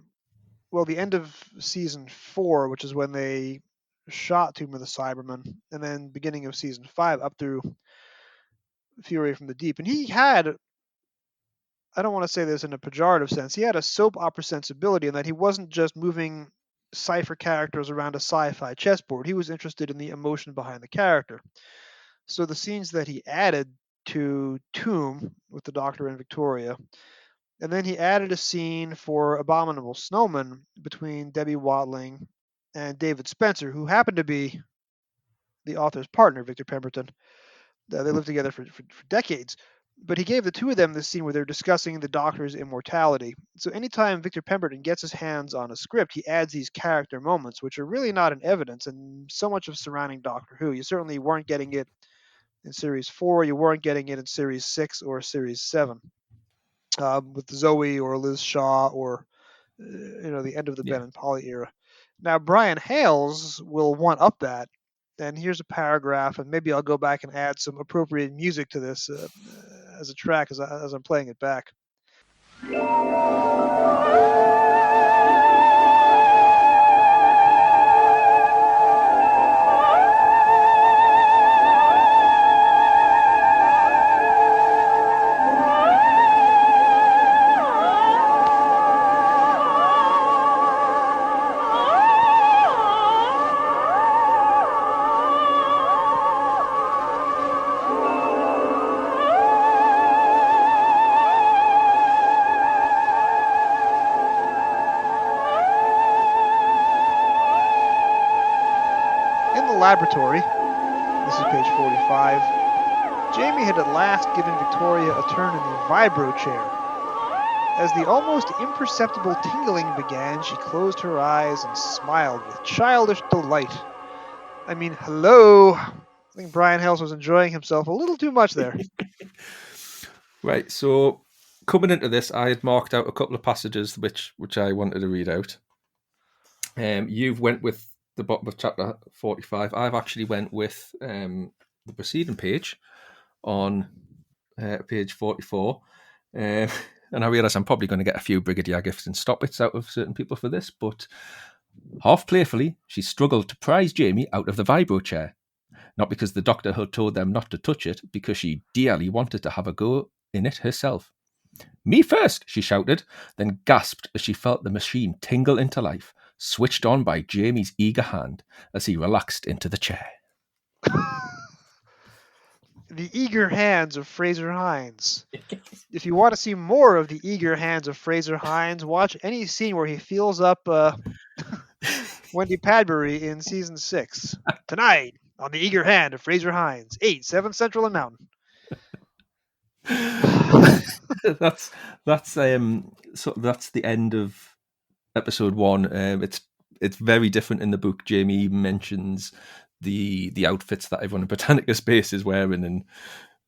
well, the end of season 4, which is when they shot Tomb of the Cybermen, and then beginning of season 5 up through Fury from the Deep. And he had, I don't want to say this in a pejorative sense, he had a soap opera sensibility in that he wasn't just moving cipher characters around a sci-fi chessboard. He was interested in the emotion behind the character. So the scenes that he added to Tomb with the Doctor and Victoria, and then he added a scene for Abominable Snowman between Debbie Watling and David Spencer, who happened to be the author's partner, Victor Pemberton. They lived together for decades. But he gave the two of them this scene where they're discussing the Doctor's immortality. So anytime Victor Pemberton gets his hands on a script, he adds these character moments, which are really not in evidence in so much of surrounding Doctor Who. You certainly weren't getting it in Series 4, you weren't getting it in Series 6 or Series 7 with Zoe or Liz Shaw or the end of the Yeah. Ben and Polly era. Now Brian Hayles will one up that, and here's a paragraph, and maybe I'll go back and add some appropriate music to this as a track as I'm playing it back. In the laboratory, this is page 45, Jamie had at last given Victoria a turn in the vibro chair. As the almost imperceptible tingling began, she closed her eyes and smiled with childish delight. I mean, hello. I think Brian Hayles was enjoying himself a little too much there. Right. So coming into this, I had marked out a couple of passages which I wanted to read out. You've went with the bottom of chapter 45. I've actually went with the preceding page on page 44. And I realise I'm probably going to get a few Brigadier gifts and stoppits out of certain people for this, but half playfully, she struggled to prise Jamie out of the vibro chair. Not because the doctor had told them not to touch it, because she dearly wanted to have a go in it herself. Me first, she shouted, then gasped as she felt the machine tingle into life, switched on by Jamie's eager hand as he relaxed into the chair. The eager hands of Frazer Hines. If you want to see more of the eager hands of Frazer Hines, watch any scene where he feels up Wendy Padbury in season 6. Tonight, on the eager hand of Frazer Hines, 8, 7 Central and Mountain. that's that's the end of episode 1. It's very different in the book. Jamie mentions the outfits that everyone in Britannica Space is wearing, and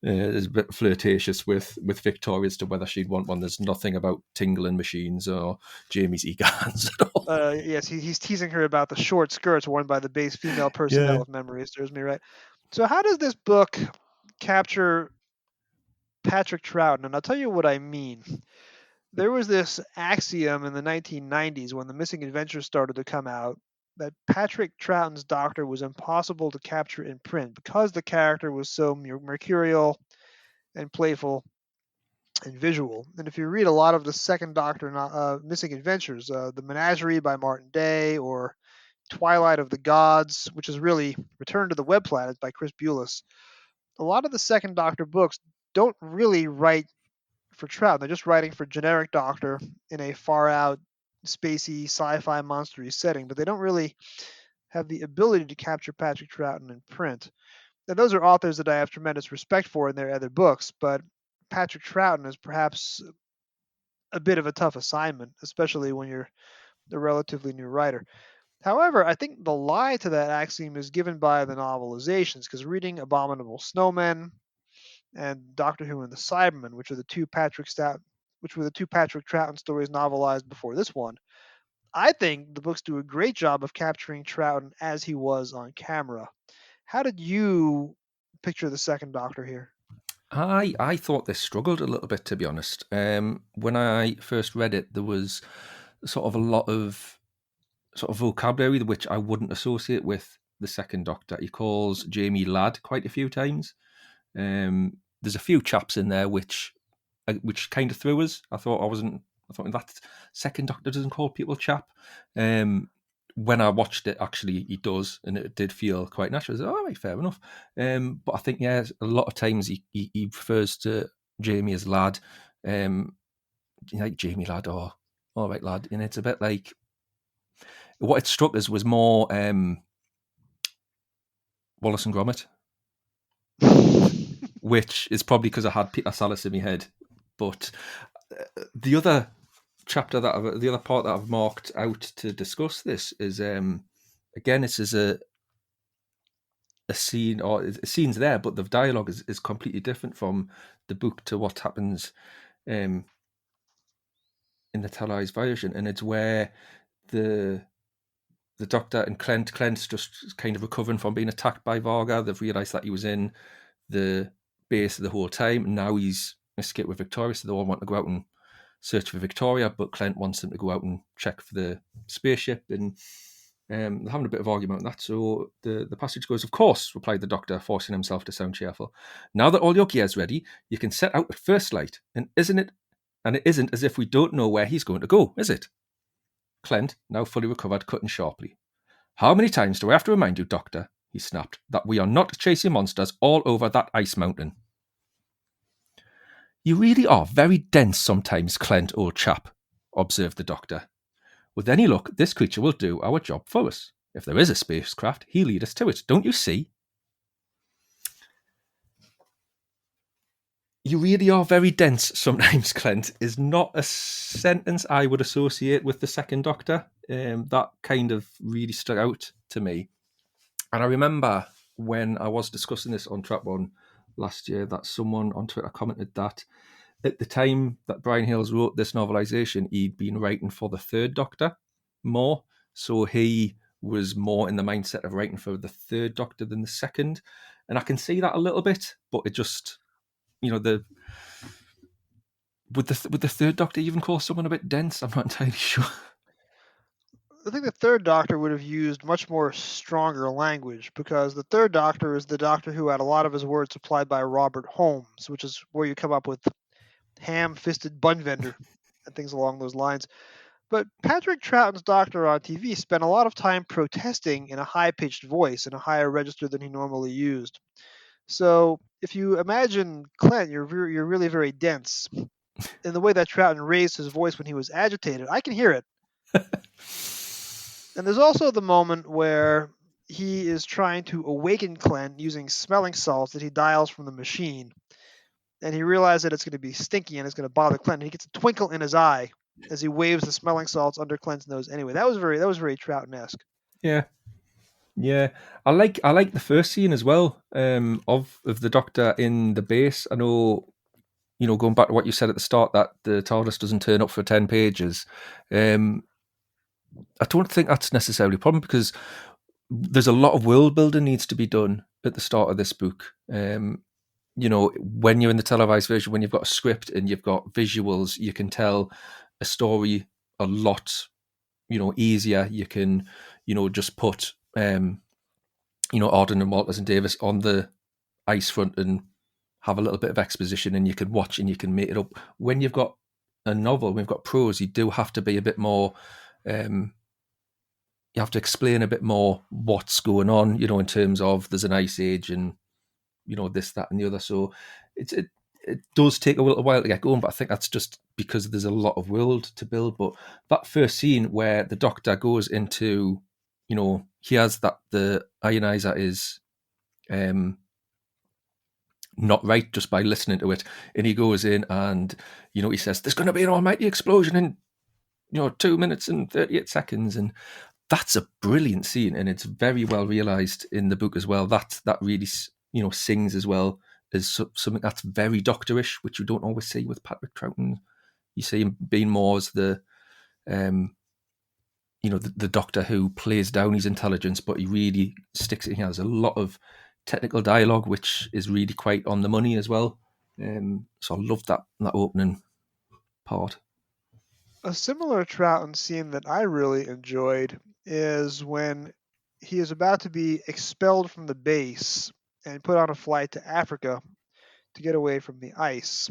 is a bit flirtatious with Victoria as to whether she'd want one. There's nothing about tingling machines or Jamie's eager hands at all. Yes, he's teasing her about the short skirts worn by the base female personnel, Yeah. if memory serves me right. So how does this book capture Patrick Troughton? And I'll tell you what I mean. There was this axiom in the 1990s when the Missing Adventures started to come out that Patrick Troughton's Doctor was impossible to capture in print because the character was so mercurial and playful and visual. And if you read a lot of the second Doctor Missing Adventures, The Menagerie by Martin Day or Twilight of the Gods, which is really Return to the Web Planet by Chris Bulis, a lot of the second Doctor books don't really write for Troughton. They're just writing for generic Doctor in a far out, spacey, sci-fi, monstery setting, but they don't really have the ability to capture Patrick Troughton in print. And those are authors that I have tremendous respect for in their other books, but Patrick Troughton is perhaps a bit of a tough assignment, especially when you're a relatively new writer. However, I think the lie to that axiom is given by the novelizations, because reading Abominable Snowmen and Doctor Who and the Cybermen, which were the two Patrick Troughton stories novelized before this one, I think the books do a great job of capturing Troughton as he was on camera. How did you picture the second Doctor here? I thought this struggled a little bit, to be honest. When I first read it, there was sort of a lot of sort of vocabulary which I wouldn't associate with the second Doctor. He calls Jamie lad quite a few times. There's a few chaps in there which kind of threw us. I thought that second Doctor doesn't call people chap. When I watched it, actually, he does, and it did feel quite natural. I was like, all right, fair enough. But I think, yeah, a lot of times he refers to Jamie as lad, like Jamie lad or all right lad, and it's a bit like what it struck us was more Wallace and Gromit, which is probably because I had Peter Sallis in my head. But the other the other part that I've marked out to discuss this is again, this is a scene, or a scene's there, but the dialogue is completely different from the book to what happens in the televised version, and it's where the Doctor and Clint's just kind of recovering from being attacked by Varga. They've realised that he was in the base the whole time, and now he's escaped with Victoria, so they all want to go out and search for Victoria, but Clint wants them to go out and check for the spaceship, and they're having a bit of argument on that. So the passage goes, "Of course," replied the Doctor, forcing himself to sound cheerful. "Now that all your gear's ready, you can set out at first light, and it isn't as if we don't know where he's going to go, is it?" Clint, now fully recovered, cut in sharply. "How many times do I have to remind you, Doctor," he snapped, "that we are not chasing monsters all over that ice mountain?" "You really are very dense sometimes, Clint, old chap," observed the Doctor. "With any luck, this creature will do our job for us. If there is a spacecraft, he'll lead us to it, don't you see?" "You really are very dense sometimes, Clint," is not a sentence I would associate with the second Doctor. That kind of really stuck out to me. And I remember when I was discussing this on Trap One last year, that someone on Twitter commented that at the time that Brian Hayles wrote this novelization, he'd been writing for the Third Doctor more, so he was more in the mindset of writing for the Third Doctor than the second, and I can see that a little bit, but it just, the would the Third Doctor even call someone a bit dense? I'm not entirely sure. I think the Third Doctor would have used much more stronger language because the Third Doctor is the Doctor who had a lot of his words supplied by Robert Holmes, which is where you come up with ham-fisted bun vendor and things along those lines. But Patrick Troughton's Doctor on TV spent a lot of time protesting in a high-pitched voice in a higher register than he normally used. So if you imagine Clint, you're really very dense. In the way that Troughton raised his voice when he was agitated, I can hear it. And there's also the moment where he is trying to awaken Clint using smelling salts that he dials from the machine. And he realizes that it's going to be stinky and it's going to bother Clint. And he gets a twinkle in his eye as he waves the smelling salts under Clint's nose. Anyway, that was very Troughton-esque. Yeah, yeah. I like the first scene as well, of the Doctor in the base. I know, going back to what you said at the start, that the TARDIS doesn't turn up for 10 pages. I don't think that's necessarily a problem, because there's a lot of world building needs to be done at the start of this book. When you're in the televised version, when you've got a script and you've got visuals, you can tell a story a lot, easier. You can, just put, Arden and Walters and Davis on the ice front and have a little bit of exposition, and you can watch and you can make it up. When you've got a novel, when you've got prose, you do have to be a bit more, you have to explain a bit more what's going on, in terms of there's an ice age and, this, that, and the other. So it does take a little while to get going, but I think that's just because there's a lot of world to build. But that first scene where the Doctor goes into, he has that the ionizer is not right just by listening to it, and he goes in and, he says there's going to be an almighty explosion in 2 minutes and 38 seconds, and that's a brilliant scene, and it's very well realized in the book as well. That really sings as well as something that's very Doctorish, which you don't always see with Patrick Troughton. You see him being more as the the Doctor who plays down his intelligence, but he really sticks it. He has a lot of technical dialogue, which is really quite on the money as well. So I love that opening part. A similar Troughton scene that I really enjoyed is when he is about to be expelled from the base and put on a flight to Africa to get away from the ice.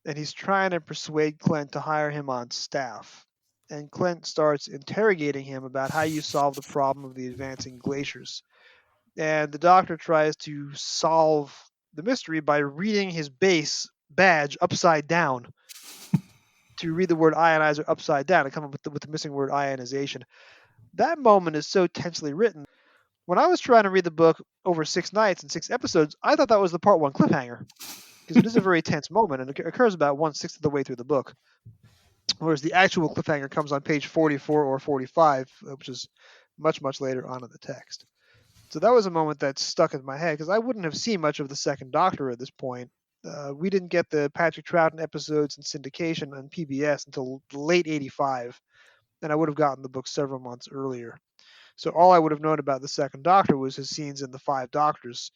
And he's trying to persuade Clint to hire him on staff. And Clint starts interrogating him about how you solve the problem of the advancing glaciers. And the Doctor tries to solve the mystery by reading his base badge upside down, to read the word ionizer upside down and come up with the missing word ionization. That moment is so tensely written. When I was trying to read the book over 6 nights and 6 episodes, I thought that was the part 1 cliffhanger, because it is a very tense moment and it occurs about 1/6 of the way through the book. Whereas the actual cliffhanger comes on page 44 or 45, which is much, much later on in the text. So that was a moment that stuck in my head, because I wouldn't have seen much of the Second Doctor at this point. We didn't get the Patrick Troughton episodes in syndication on PBS until late '85, and I would have gotten the book several months earlier. So all I would have known about the Second Doctor was his scenes in the Five Doctors.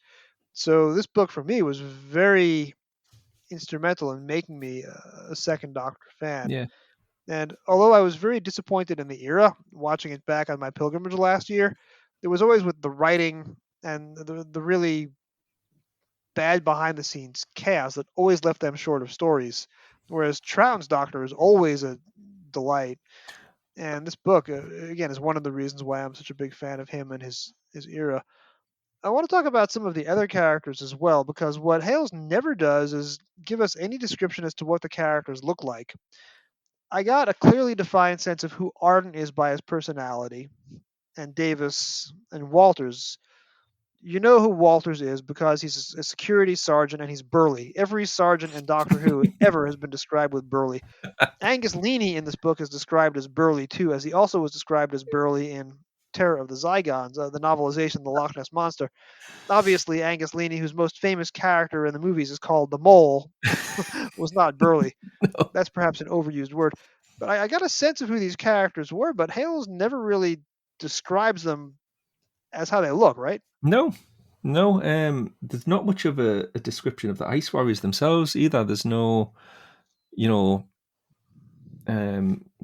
So this book for me was very instrumental in making me a Second Doctor fan. Yeah. And although I was very disappointed in the era, watching it back on my pilgrimage last year, it was always with the writing and the really bad behind the scenes chaos that always left them short of stories. Whereas Troughton's Doctor is always a delight. And this book, again, is one of the reasons why I'm such a big fan of him and his era. I want to talk about some of the other characters as well, because what Hales never does is give us any description as to what the characters look like. I got a clearly defined sense of who Arden is by his personality, and Davis and Walters. You know who Walters is because he's a security sergeant and he's burly. Every sergeant in Doctor Who ever has been described with burly. Angus Leaney in this book is described as burly too, as he also was described as burly in Terror of the Zygons, the novelization, The Loch Ness Monster. Obviously, Angus Leaney, whose most famous character in the movies is called the Mole, was not burly. No. That's perhaps an overused word. But I got a sense of who these characters were, but Hayles never really describes them as how they look, right? No, no. There's not much of a description of the Ice Warriors themselves either. There's no, you know,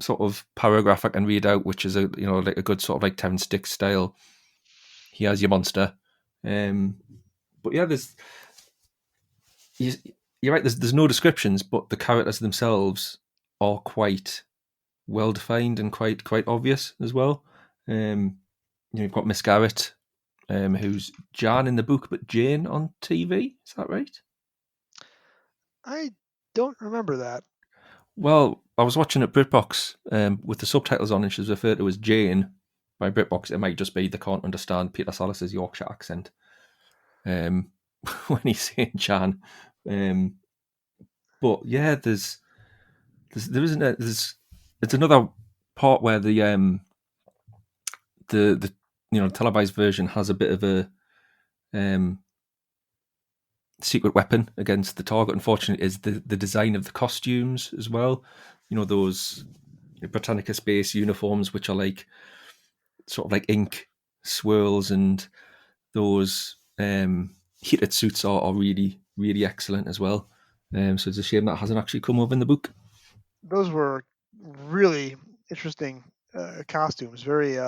sort of paragraph I can read out, which is like a good sort of like Terrence Dicks style. He has your monster, but yeah, you're right. There's no descriptions, but the characters themselves are quite well defined and quite obvious as well. You've got Miss Garrett, who's Jan in the book, but Jane on TV. Is that right? I don't remember that. Well, I was watching at BritBox with the subtitles on, and she's referred to as Jane by BritBox. It might just be they can't understand Peter Salus's Yorkshire accent when he's saying Jan. But yeah, there isn't there's it's another part where the televised version has a bit of a um, secret weapon against the target. Unfortunately, is the design of the costumes as well. Those Britannica Space uniforms, which are like sort of like ink swirls, and those heated suits are really really excellent as well. So it's a shame that hasn't actually come over in the book. Those were really interesting costumes, very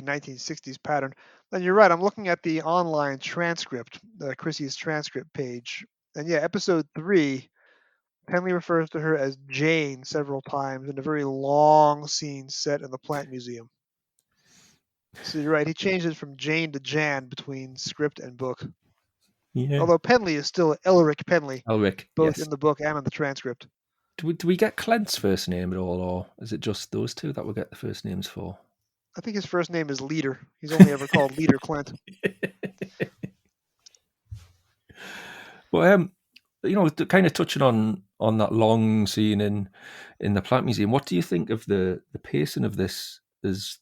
1960s pattern. And you're right. I'm looking at the online transcript, Chrissy's transcript page, and yeah, episode 3. Penley refers to her as Jane several times in a very long scene set in the plant museum. So you're right. He changed it from Jane to Jan between script and book. Yeah, Although Penley is still Elric Penley, Elric. both Yes. in the book and in the transcript. Do we get Clint's first name at all, or is it just those two that we get the first names for? I think his first name is Leader. He's only ever called Leader Clint. Well, kind of touching on that long scene in the plant museum. What do you think of the pacing of this, as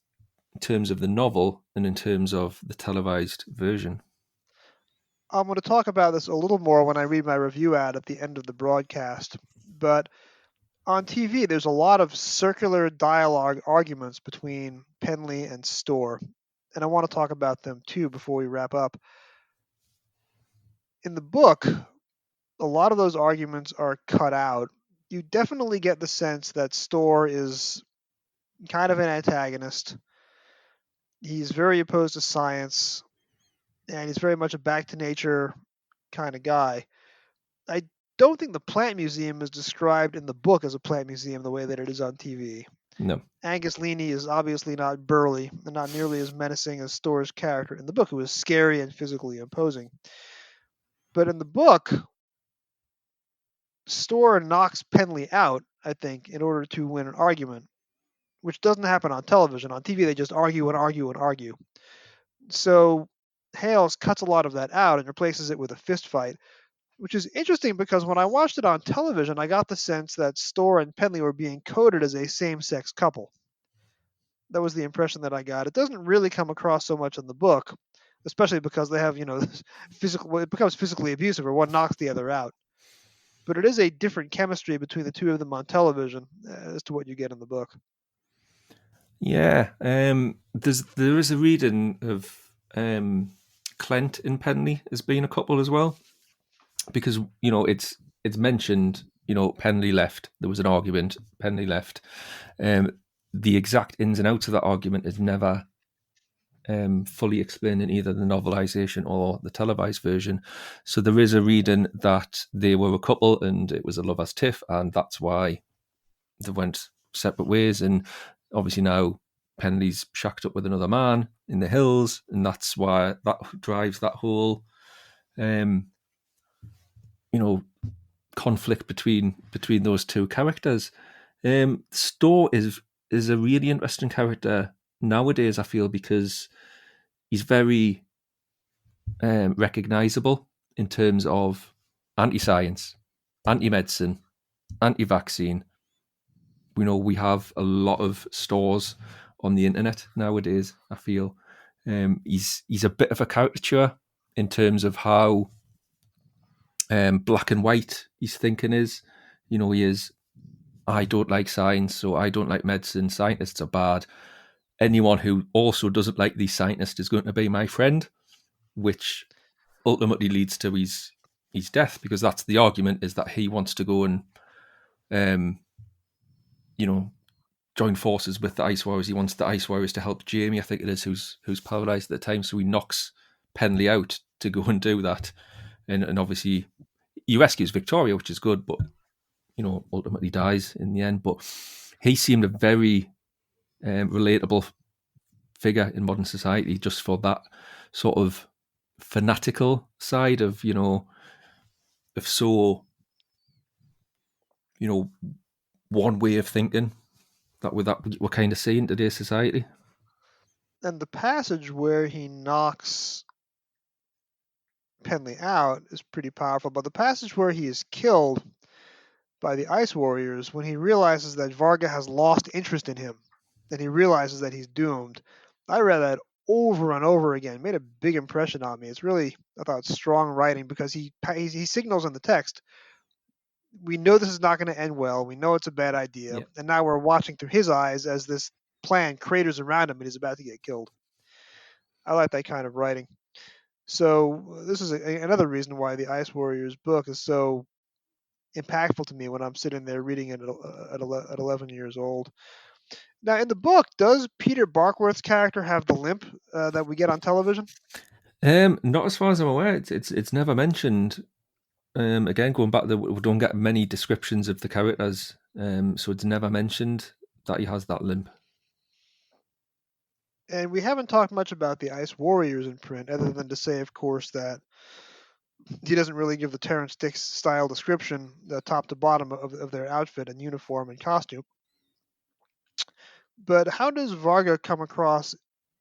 in terms of the novel and in terms of the televised version? I'm going to talk about this a little more when I read my review ad at the end of the broadcast. But on TV, there's a lot of circular dialogue arguments between Penley and Storr, and I want to talk about them too before we wrap up. In the book, a lot of those arguments are cut out. You definitely get the sense that Storr is kind of an antagonist. He's very opposed to science, and he's very much a back to nature kind of guy. I don't think the plant museum is described in the book as a plant museum the way that it is on TV. No. Angus Leaney is obviously not burly and not nearly as menacing as Storr's character in the book, who is scary and physically imposing. But in the book, Storr knocks Penley out, I think, in order to win an argument, which doesn't happen on television. On TV, they just argue and argue and argue. So Hayles cuts a lot of that out and replaces it with a fist fight, which is interesting because when I watched it on television, I got the sense that Storr and Penley were being coded as a same-sex couple. That was the impression that I got. It doesn't really come across so much in the book, especially because they have, physical. It becomes physically abusive, or one knocks the other out. But it is a different chemistry between the two of them on television as to what you get in the book. Yeah. There is a reading of Clint and Penley as being a couple as well, because it's mentioned. Penley left. There was an argument. Penley left. The exact ins and outs of that argument is never fully explained in either the novelization or the televised version. So there is a reading that they were a couple and it was a lover's tiff, and that's why they went separate ways. And obviously now Penley's shacked up with another man in the hills, and that's why that drives that whole conflict between those two characters. Storr is a really interesting character nowadays, I feel, because he's very recognizable in terms of anti-science, anti-medicine, anti-vaccine. We have a lot of stores on the internet nowadays. I feel he's a bit of a caricature in terms of how black and white his thinking is. He is, I don't like science, so I don't like medicine. Scientists are bad. Anyone who also doesn't like these scientists is going to be my friend, which ultimately leads to his death, because that's the argument, is that he wants to go and um, join forces with the Ice Warriors. He wants the Ice Warriors to help Jamie, I think it is, who's paralyzed at the time. So he knocks Penley out to go and do that, and obviously he rescues Victoria, which is good, but ultimately dies in the end. But he seemed a very relatable figure in modern society, just for that sort of fanatical side of so one way of thinking that we're kind of seeing in today's society. And the passage where he knocks Penley out is pretty powerful, but the passage where he is killed by the Ice Warriors, when he realizes that Varga has lost interest in him, and he realizes that he's doomed. I read that over and over again. It made a big impression on me. It's really, I thought, strong writing, because he signals in the text, we know this is not going to end well. We know it's a bad idea, Yeah. and now we're watching through his eyes as this plan craters around him and he's about to get killed. I like that kind of writing. So this is another reason why the Ice Warriors book is so impactful to me when I'm sitting there reading it at 11 years old. Now, in the book, does Peter Barkworth's character have the limp that we get on television? Not as far as I'm aware. It's never mentioned. Again, going back, we don't get many descriptions of the characters, so it's never mentioned that he has that limp. And we haven't talked much about the Ice Warriors in print, other than to say, of course, that he doesn't really give the Terrence Dicks style description, top to bottom, of their outfit and uniform and costume. But how does Varga come across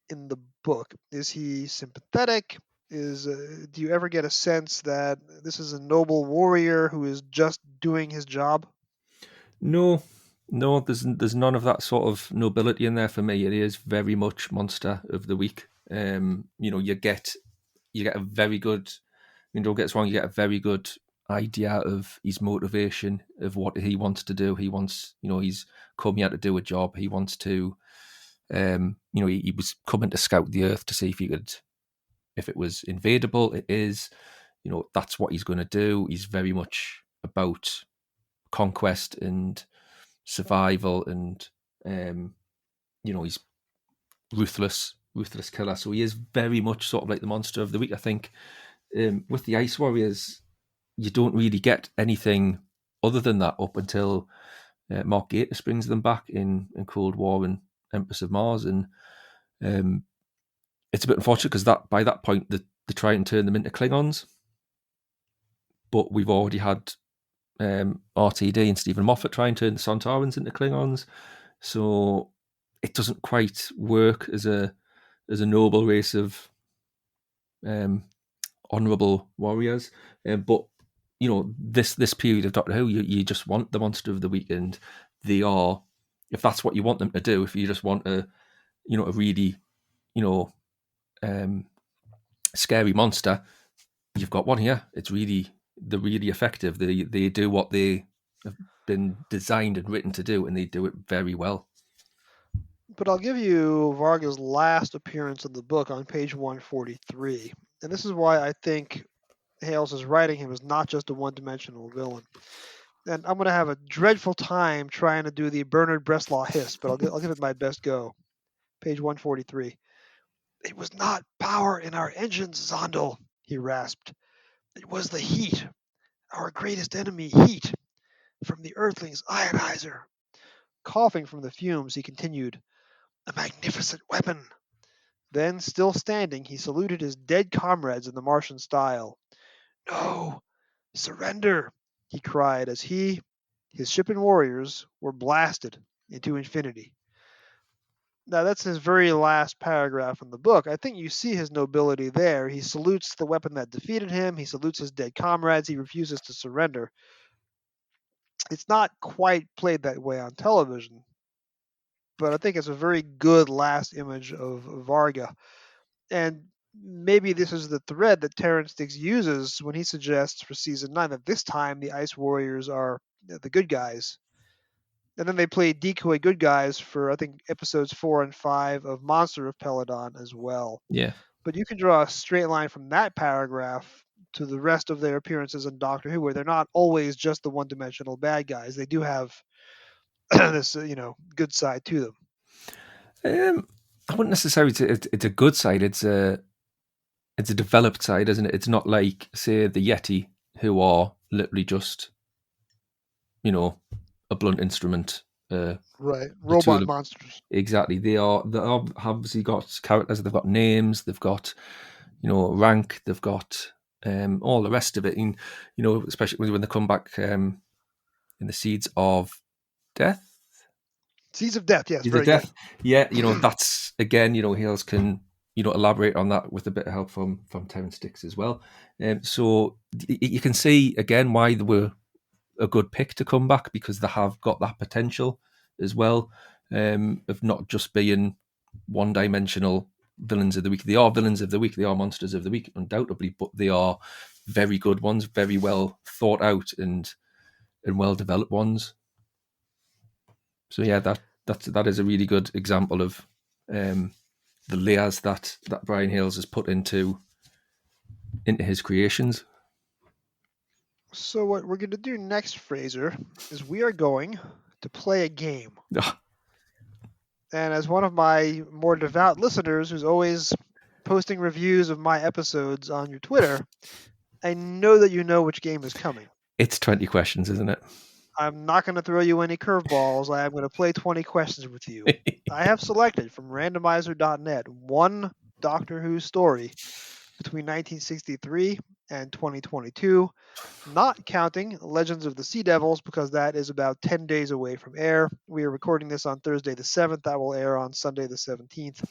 in the book? Is he sympathetic? Do you ever get a sense that this is a noble warrior who is just doing his job? No, no, there's none of that sort of nobility in there for me. It is very much monster of the week. You get a very good. Don't get us wrong. You get a very good idea of his motivation, of what he wants to do. He wants, he's come here to do a job. He wants to, he was coming to scout the earth to see if it was invadable. It is, that's what he's going to do. He's very much about conquest and survival, and he's ruthless killer. So he is very much sort of like the monster of the week. I think with the Ice Warriors, you don't really get anything other than that up until Mark Gatiss brings them back in Cold War and Empress of Mars, and it's a bit unfortunate because that by that point they try and turn them into Klingons, but we've already had RTD and Stephen Moffat try and turn the Sontarans into Klingons, so it doesn't quite work as a noble race of honourable warriors. But this period of Doctor Who, you just want the monster of the week, and they are, if that's what you want them to do. If you just want a really scary monster, you've got one here. They're really effective. They do what they have been designed and written to do, and they do it very well. But I'll give you Varga's last appearance in the book on page 143. And this is why I think Hayles is writing him as not just a one-dimensional villain. And I'm going to have a dreadful time trying to do the Bernard Bresslaw hiss, but I'll give it my best go. Page 143. It was not power in our engines, Zondel, he rasped. It was the heat, our greatest enemy, heat, from the Earthling's ionizer. Coughing from the fumes, he continued, a magnificent weapon. Then, still standing, he saluted his dead comrades in the Martian style. No, surrender, he cried as he, his ship and warriors, were blasted into infinity. Now, that's his very last paragraph in the book. I think you see his nobility there. He salutes the weapon that defeated him, he salutes his dead comrades, he refuses to surrender. It's not quite played that way on television. but I think it's a very good last image of Varga. And maybe this is the thread that Terrence Dix uses when he suggests for season 9 that this time the Ice Warriors are the good guys. And then they play decoy good guys for, I think, episodes 4 and 5 of Monster of Peladon as well. Yeah. But you can draw a straight line from that paragraph to the rest of their appearances in Doctor Who, where they're not always just the one-dimensional bad guys. They do have this, good side to them. I wouldn't necessarily say it's a good side. It's a developed side, isn't it? It's not like, say, the Yeti, who are literally just, a blunt instrument. Right, The tool robot of, monsters. exactly. They are obviously got characters. They've got names. They've got, rank. They've got all the rest of it. And, especially when they come back in the Seeds of Death. Seeds of Death, yes, Seeds of very good. Death. Yeah, that's again, Hales can elaborate on that with a bit of help from Terrence Dix as well. So you can see again why they were a good pick to come back, because they have got that potential as well, of not just being one-dimensional villains of the week. They are villains of the week. They are monsters of the week, undoubtedly, but they are very good ones, very well thought out and well developed ones. So yeah, that is a really good example of the layers that Brian Hayles has put into his creations. So what we're going to do next, Frazer, is we are going to play a game. And as one of my more devout listeners who's always posting reviews of my episodes on your Twitter, I know that you know which game is coming. It's 20 questions, isn't it? I'm not going to throw you any curveballs. I am going to play 20 questions with you. I have selected from randomizer.net one Doctor Who story between 1963 and 2022, not counting Legends of the Sea Devils, because that is about 10 days away from air. We are recording this on Thursday the 7th. That will air on Sunday the 17th.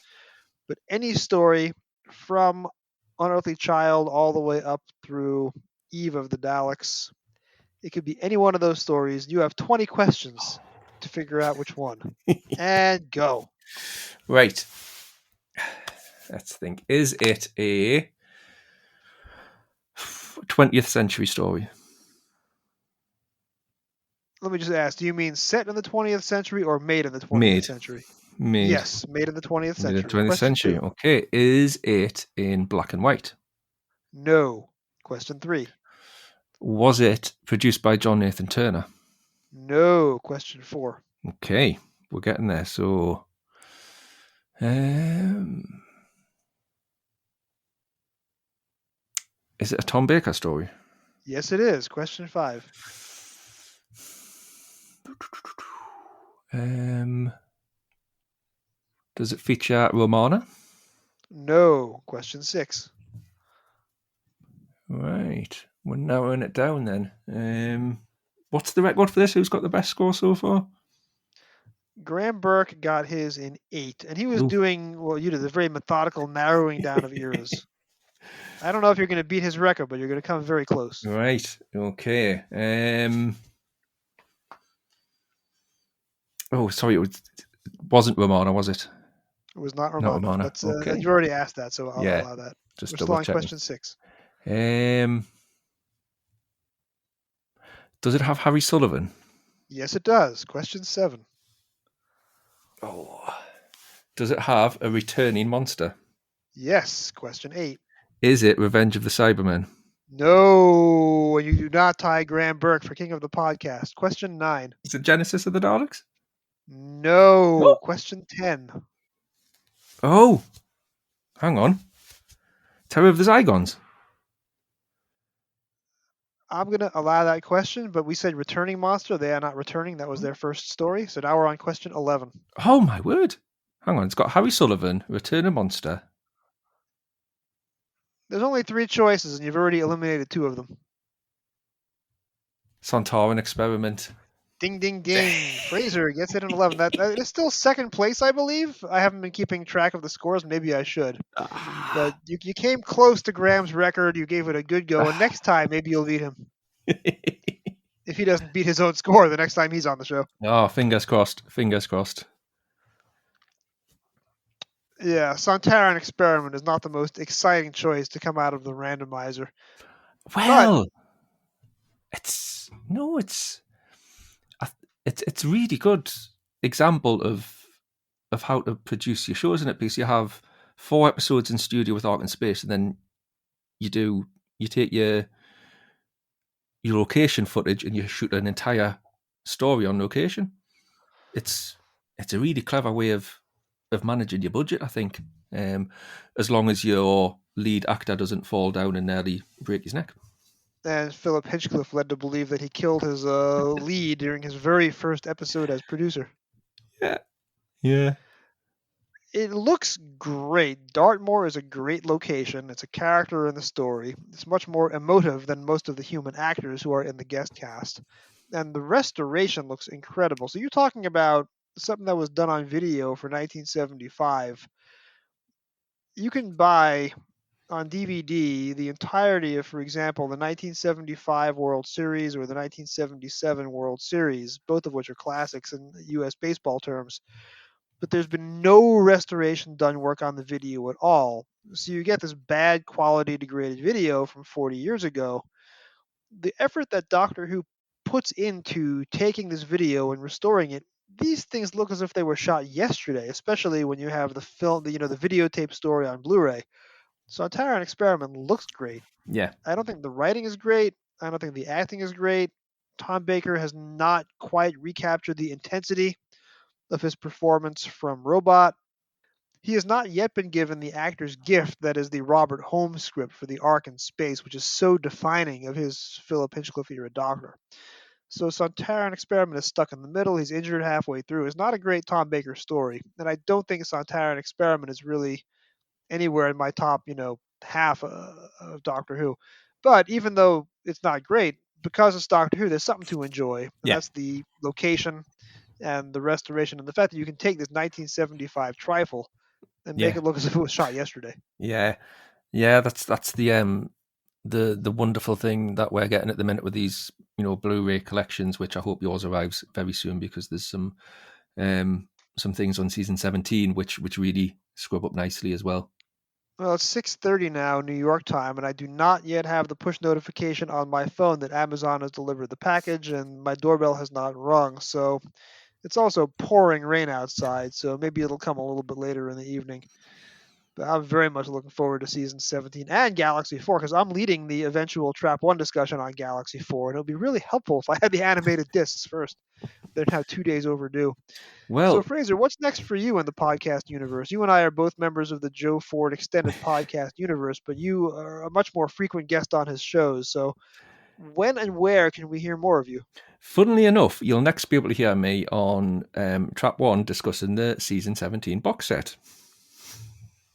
But any story from Unearthly Child all the way up through Eve of the Daleks, it could be any one of those stories. You have 20 questions to figure out which one. And go. Right. Let's think. Is it a 20th century story? Let me just ask, do you mean set in the 20th century or made in the 20th century? Made. Yes, made in the 20th century. Made in the 20th Question century. 2. Okay. Is it in black and white? No. Question 3. Was it produced by John Nathan Turner? No. Question 4. Okay. We're getting there. So, is it a Tom Baker story? Yes, it is. Question 5. Does it feature Romana? No. Question 6. Right. We're narrowing it down then. What's the record for this? Who's got the best score so far? Graham Burke got his in 8, and he was Ooh. doing what you did, the very methodical narrowing down of eras. I don't know if you're going to beat his record, but you're going to come very close. Right. Okay. Oh, sorry. It wasn't Romana, was it? It was not Not Romana. Romana. That's, Okay. you already asked that, so I'll Yeah, allow that. Just We're still on question 6. Does it have Harry Sullivan? Yes, it does. Question 7. Oh. Does it have a returning monster? Yes. Question 8. Is it Revenge of the Cybermen? No, you do not tie Graham Burke for King of the Podcast. Question 9. Is it Genesis of the Daleks? No. Oh. Question 10. Oh. Hang on. Terror of the Zygons? I'm going to allow that question, but we said returning monster. They are not returning. That was their first story. So now we're on question 11. Oh, my word. Hang on. It's got Harry Sullivan, Returning Monster. There's only 3 choices, and you've already eliminated 2 of them. Sontaran Experiment. Ding, ding, ding. Frazer gets it in 11. That is still second place, I believe. I haven't been keeping track of the scores. Maybe I should. But you came close to Graham's record. You gave it a good go. And next time, maybe you'll beat him. If he doesn't beat his own score the next time he's on the show. Oh, fingers crossed. Fingers crossed. Yeah, Sontaran Experiment is not the most exciting choice to come out of the randomizer. But Well, it's no, it's really good example of how to produce your shows in it, because you have 4 episodes in studio with Ark in Space, and then you take your location footage and you shoot an entire story on location. It's it's a really clever way of managing your budget, I think. As long as your lead actor doesn't fall down and nearly break his neck. and Philip Hinchcliffe led to believe that he killed his lead during his very first episode as producer. Yeah, yeah, It looks great. Dartmoor is a great location. It's a character in the story. It's much more emotive than most of the human actors who are in the guest cast. And the restoration looks incredible. So you're talking about something that was done on video for 1975. You can buy on DVD the entirety of, for example, the 1975 World Series or the 1977 World Series, both of which are classics in U.S. baseball terms. But there's been no restoration done work on the video at all. So you get this bad quality degraded video from 40 years ago. The effort that Doctor Who puts into taking this video and restoring it, these things look as if they were shot yesterday, especially when you have the film, the videotape story on Blu-ray. So Tyrant Experiment looks great. yeah, I don't think the writing is great. I don't think the acting is great. Tom Baker has not quite recaptured the intensity of his performance from Robot. He has not yet been given the actor's gift that is the Robert Holmes script for the Ark in Space, which is so defining of his Philip Hinchcliffe era Doctor. So Sontaran Experiment is stuck in the middle. He's injured halfway through. It's not a great Tom Baker story, and I don't think Sontaran Experiment is really anywhere in my top, half of Doctor Who. But even though it's not great, because it's Doctor Who, there's something to enjoy, and yeah, that's the location and the restoration and the fact that you can take this 1975 trifle and make yeah, it look as if it was shot yesterday. yeah, yeah. That's the wonderful thing that we're getting at the minute with these Blu-ray collections, which I hope yours arrives very soon, because there's some things on season 17 which really scrub up nicely as well. Well, it's 6:30 now, New York time, and I do not yet have the push notification on my phone that Amazon has delivered the package, and my doorbell has not rung. So it's also pouring rain outside, so maybe it'll come a little bit later in the evening. But I'm very much looking forward to season 17 and Galaxy 4 because I'm leading the eventual Trap 1 discussion on Galaxy 4, and it'll be really helpful if I had the animated discs first. They're now 2 days overdue. So, Well, Frazer, what's next for you in the podcast universe? You and I are both members of the Joe Ford Extended Podcast universe, but you are a much more frequent guest on his shows. So, when and where can we hear more of you? funnily enough, you'll next be able to hear me on Trap One discussing the season 17 box set,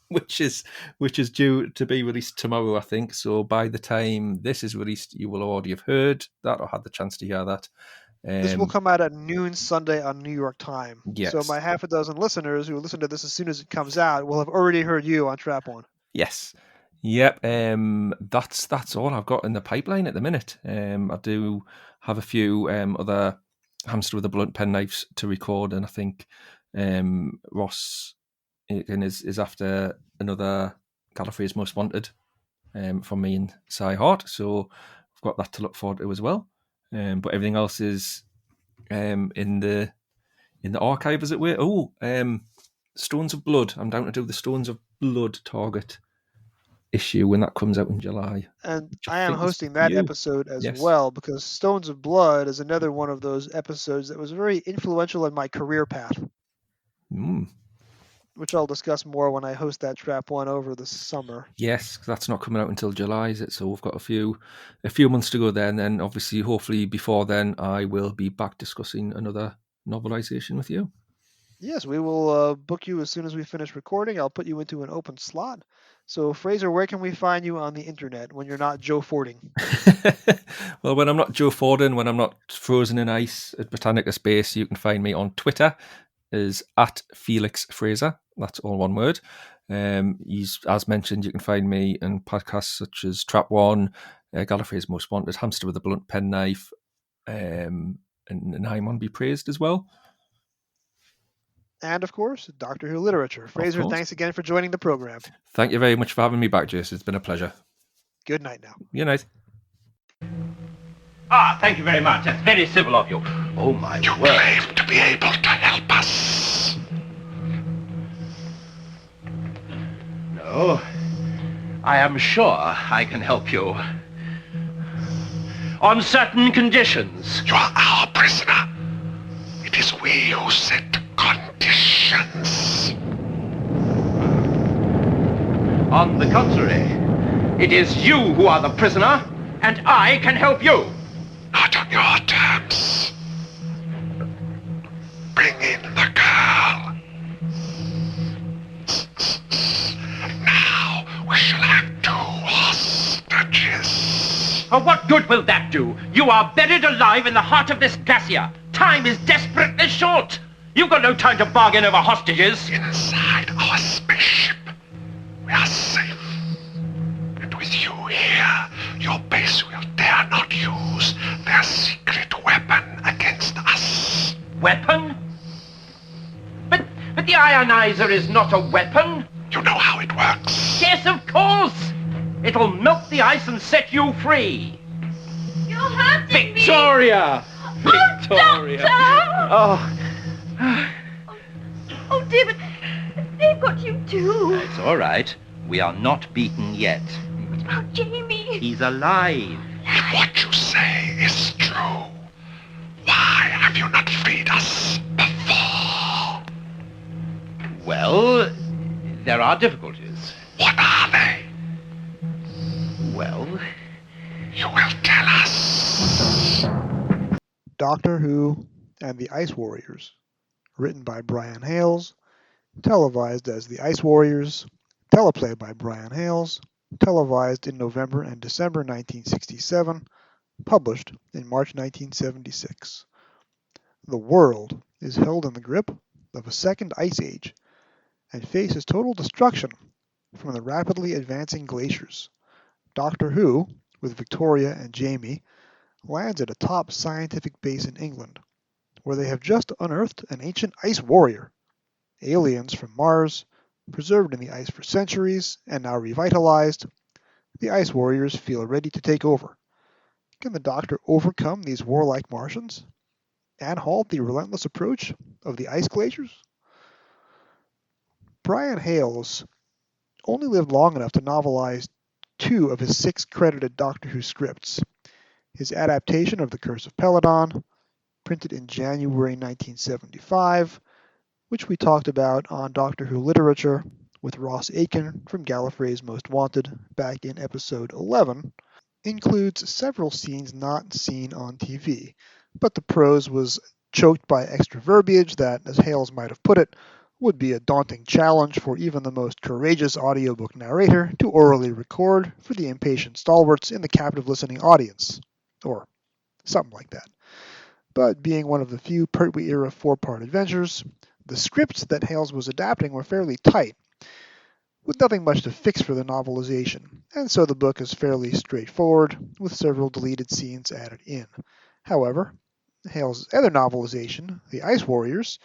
which is due to be released tomorrow, I think. So by the time this is released, you will already have heard that or had the chance to hear that. This will Um, come out at noon Sunday on New York time. So, yes, my half a dozen listeners who listen to this as soon as it comes out will have already heard you on Trap 1. yes, yep. That's all I've got in the pipeline at the minute. I do have a few other hamster with a blunt penknives to record, and I think Ross is after another Gallifrey's Most Wanted from me and Cy Hart. So I've got that to look forward to as well. But everything else is in the archive, as it were. Oh, Stones of Blood. I'm down to do the Stones of Blood Target issue when that comes out in July, And which I I am think is hosting for that you. episode as Yes. well because Stones of Blood is another one of those episodes that was very influential in my career path, Mm. which I'll discuss more when I host that Trap 1 over the summer. Yes, 'cause that's not coming out until July, is it? So we've got a few months to go there, and then obviously, hopefully, before then, I will be back discussing another novelization with you. Yes, we will book you as soon as we finish recording. I'll put you into an open slot. So, Fraser, where can we find you on the internet when you're not Joe Fording? Well, when I'm not Joe Forden, when I'm not frozen in ice at Britannica Space, you can find me on Twitter is at Felix Frazer. That's all one word. He's, as mentioned, you can find me in podcasts such as Trap One, Gallifrey's Most Wanted, Hamster with a Blunt Penknife, and I'm on Be Praised as well. and, of course, Doctor Who literature. Frazer, course. thanks again for joining the program. Thank you very much for having me back, Jason. It's been a pleasure. Good night now. Good night. Thank you very much. That's very civil of you. Oh, my word. You claim to be able to help us. No. I am sure I can help you. On certain conditions. You are our prisoner. It is we who set conditions. On the contrary, it is you who are the prisoner, and I can help you. Not on your terms. Bring in the girl. Now we shall have 2 hostages. Oh, what good will that do? You are buried alive in the heart of this glacier. Time is desperately short. You've got no time to bargain over hostages. Inside our spaceship, we are safe. And with you here, your base will dare not use their secret weapon against us. Weapon? But the ionizer is not a weapon. You know how it works. Yes, of course. It'll melt the ice and set you free. You're hurting me! Victoria! Victoria! Doctor! Oh, Oh, dear, but they've got you too. it's all right. We are not beaten yet. What about Jamie? He's alive. If what you say is true, why have you not freed us before? Well, there are difficulties. What are they? Well, You will tell us. Doctor Who and the Ice Warriors, written by Brian Hayles, televised as The Ice Warriors, teleplay by Brian Hayles, televised in November and December 1967, published in March 1976. The world is held in the grip of a second ice age and faces total destruction from the rapidly advancing glaciers. Doctor Who, with Victoria and Jamie, lands at a top scientific base in England, where they have just unearthed an ancient ice warrior. Aliens from Mars, preserved in the ice for centuries and now revitalized, the ice warriors feel ready to take over. Can the Doctor overcome these warlike Martians and halt the relentless approach of the ice glaciers? Brian Hayles only lived long enough to novelize 2 of his 6 credited Doctor Who scripts. His adaptation of The Curse of Peladon, printed in January 1975, which we talked about on Doctor Who Literature with Ross Aiken from Gallifrey's Most Wanted back in episode 11, includes several scenes not seen on TV, but the prose was choked by extra verbiage that, as Hayles might have put it, would be a daunting challenge for even the most courageous audiobook narrator to orally record for the impatient stalwarts in the captive listening audience, or something like that. But being one of the few Pertwee-era 4-part adventures, the scripts that Hayles was adapting were fairly tight, with nothing much to fix for the novelization, and so the book is fairly straightforward, with several deleted scenes added in. However, Hayles' other novelization, The Ice Warriors,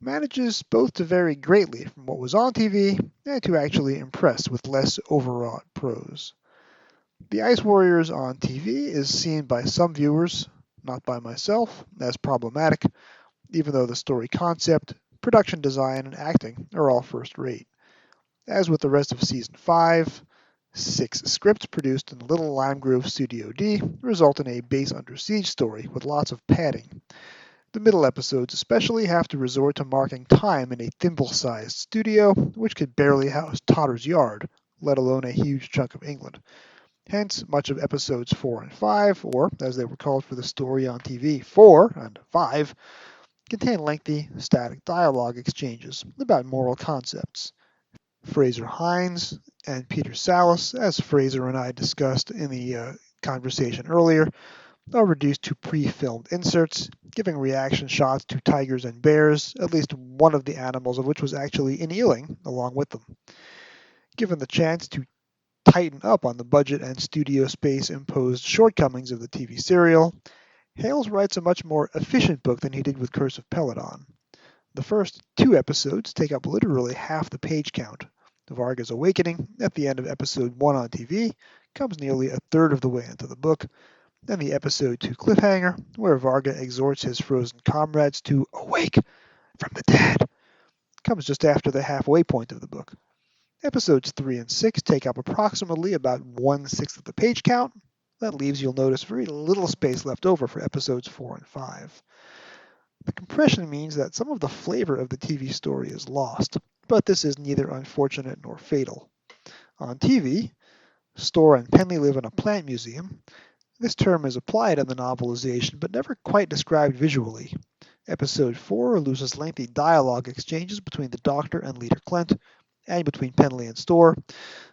manages both to vary greatly from what was on TV and to actually impress with less overwrought prose. The Ice Warriors on TV is seen by some viewers, not by myself, as problematic, even though the story concept, production design, and acting are all first-rate. As with the rest of Season 5, 6 scripts produced in Little Lime Grove Studio D result in a base under siege story with lots of padding. The middle episodes especially have to resort to marking time in a thimble-sized studio, which could barely house Totter's Yard, let alone a huge chunk of England. Hence, much of episodes 4 and 5, or as they were called for the story on TV, 4 and 5, contain lengthy, static dialogue exchanges about moral concepts. Frazer Hines and Peter Salis, as Frazer and I discussed in the conversation earlier, are reduced to pre-filmed inserts, giving reaction shots to tigers and bears, at least one of the animals of which was actually in Ealing along with them. Given the chance to tighten up on the budget and studio space imposed shortcomings of the TV serial, Hayles writes a much more efficient book than he did with Curse of Peladon. The first 2 episodes take up literally half the page count. Varga's awakening at the end of episode 1 on TV comes nearly a third of the way into the book, and the episode 2 cliffhanger, where Varga exhorts his frozen comrades to awake from the dead, comes just after the halfway point of the book. Episodes 3 and 6 take up approximately about 1/6 of the page count. That leaves, you'll notice, very little space left over for episodes 4 and 5. The compression means that some of the flavor of the TV story is lost, but this is neither unfortunate nor fatal. On TV, Storr and Penley live in a plant museum. This term is applied in the novelization, but never quite described visually. Episode 4 loses lengthy dialogue exchanges between the Doctor and Leader Clint, and between Penley and Storr,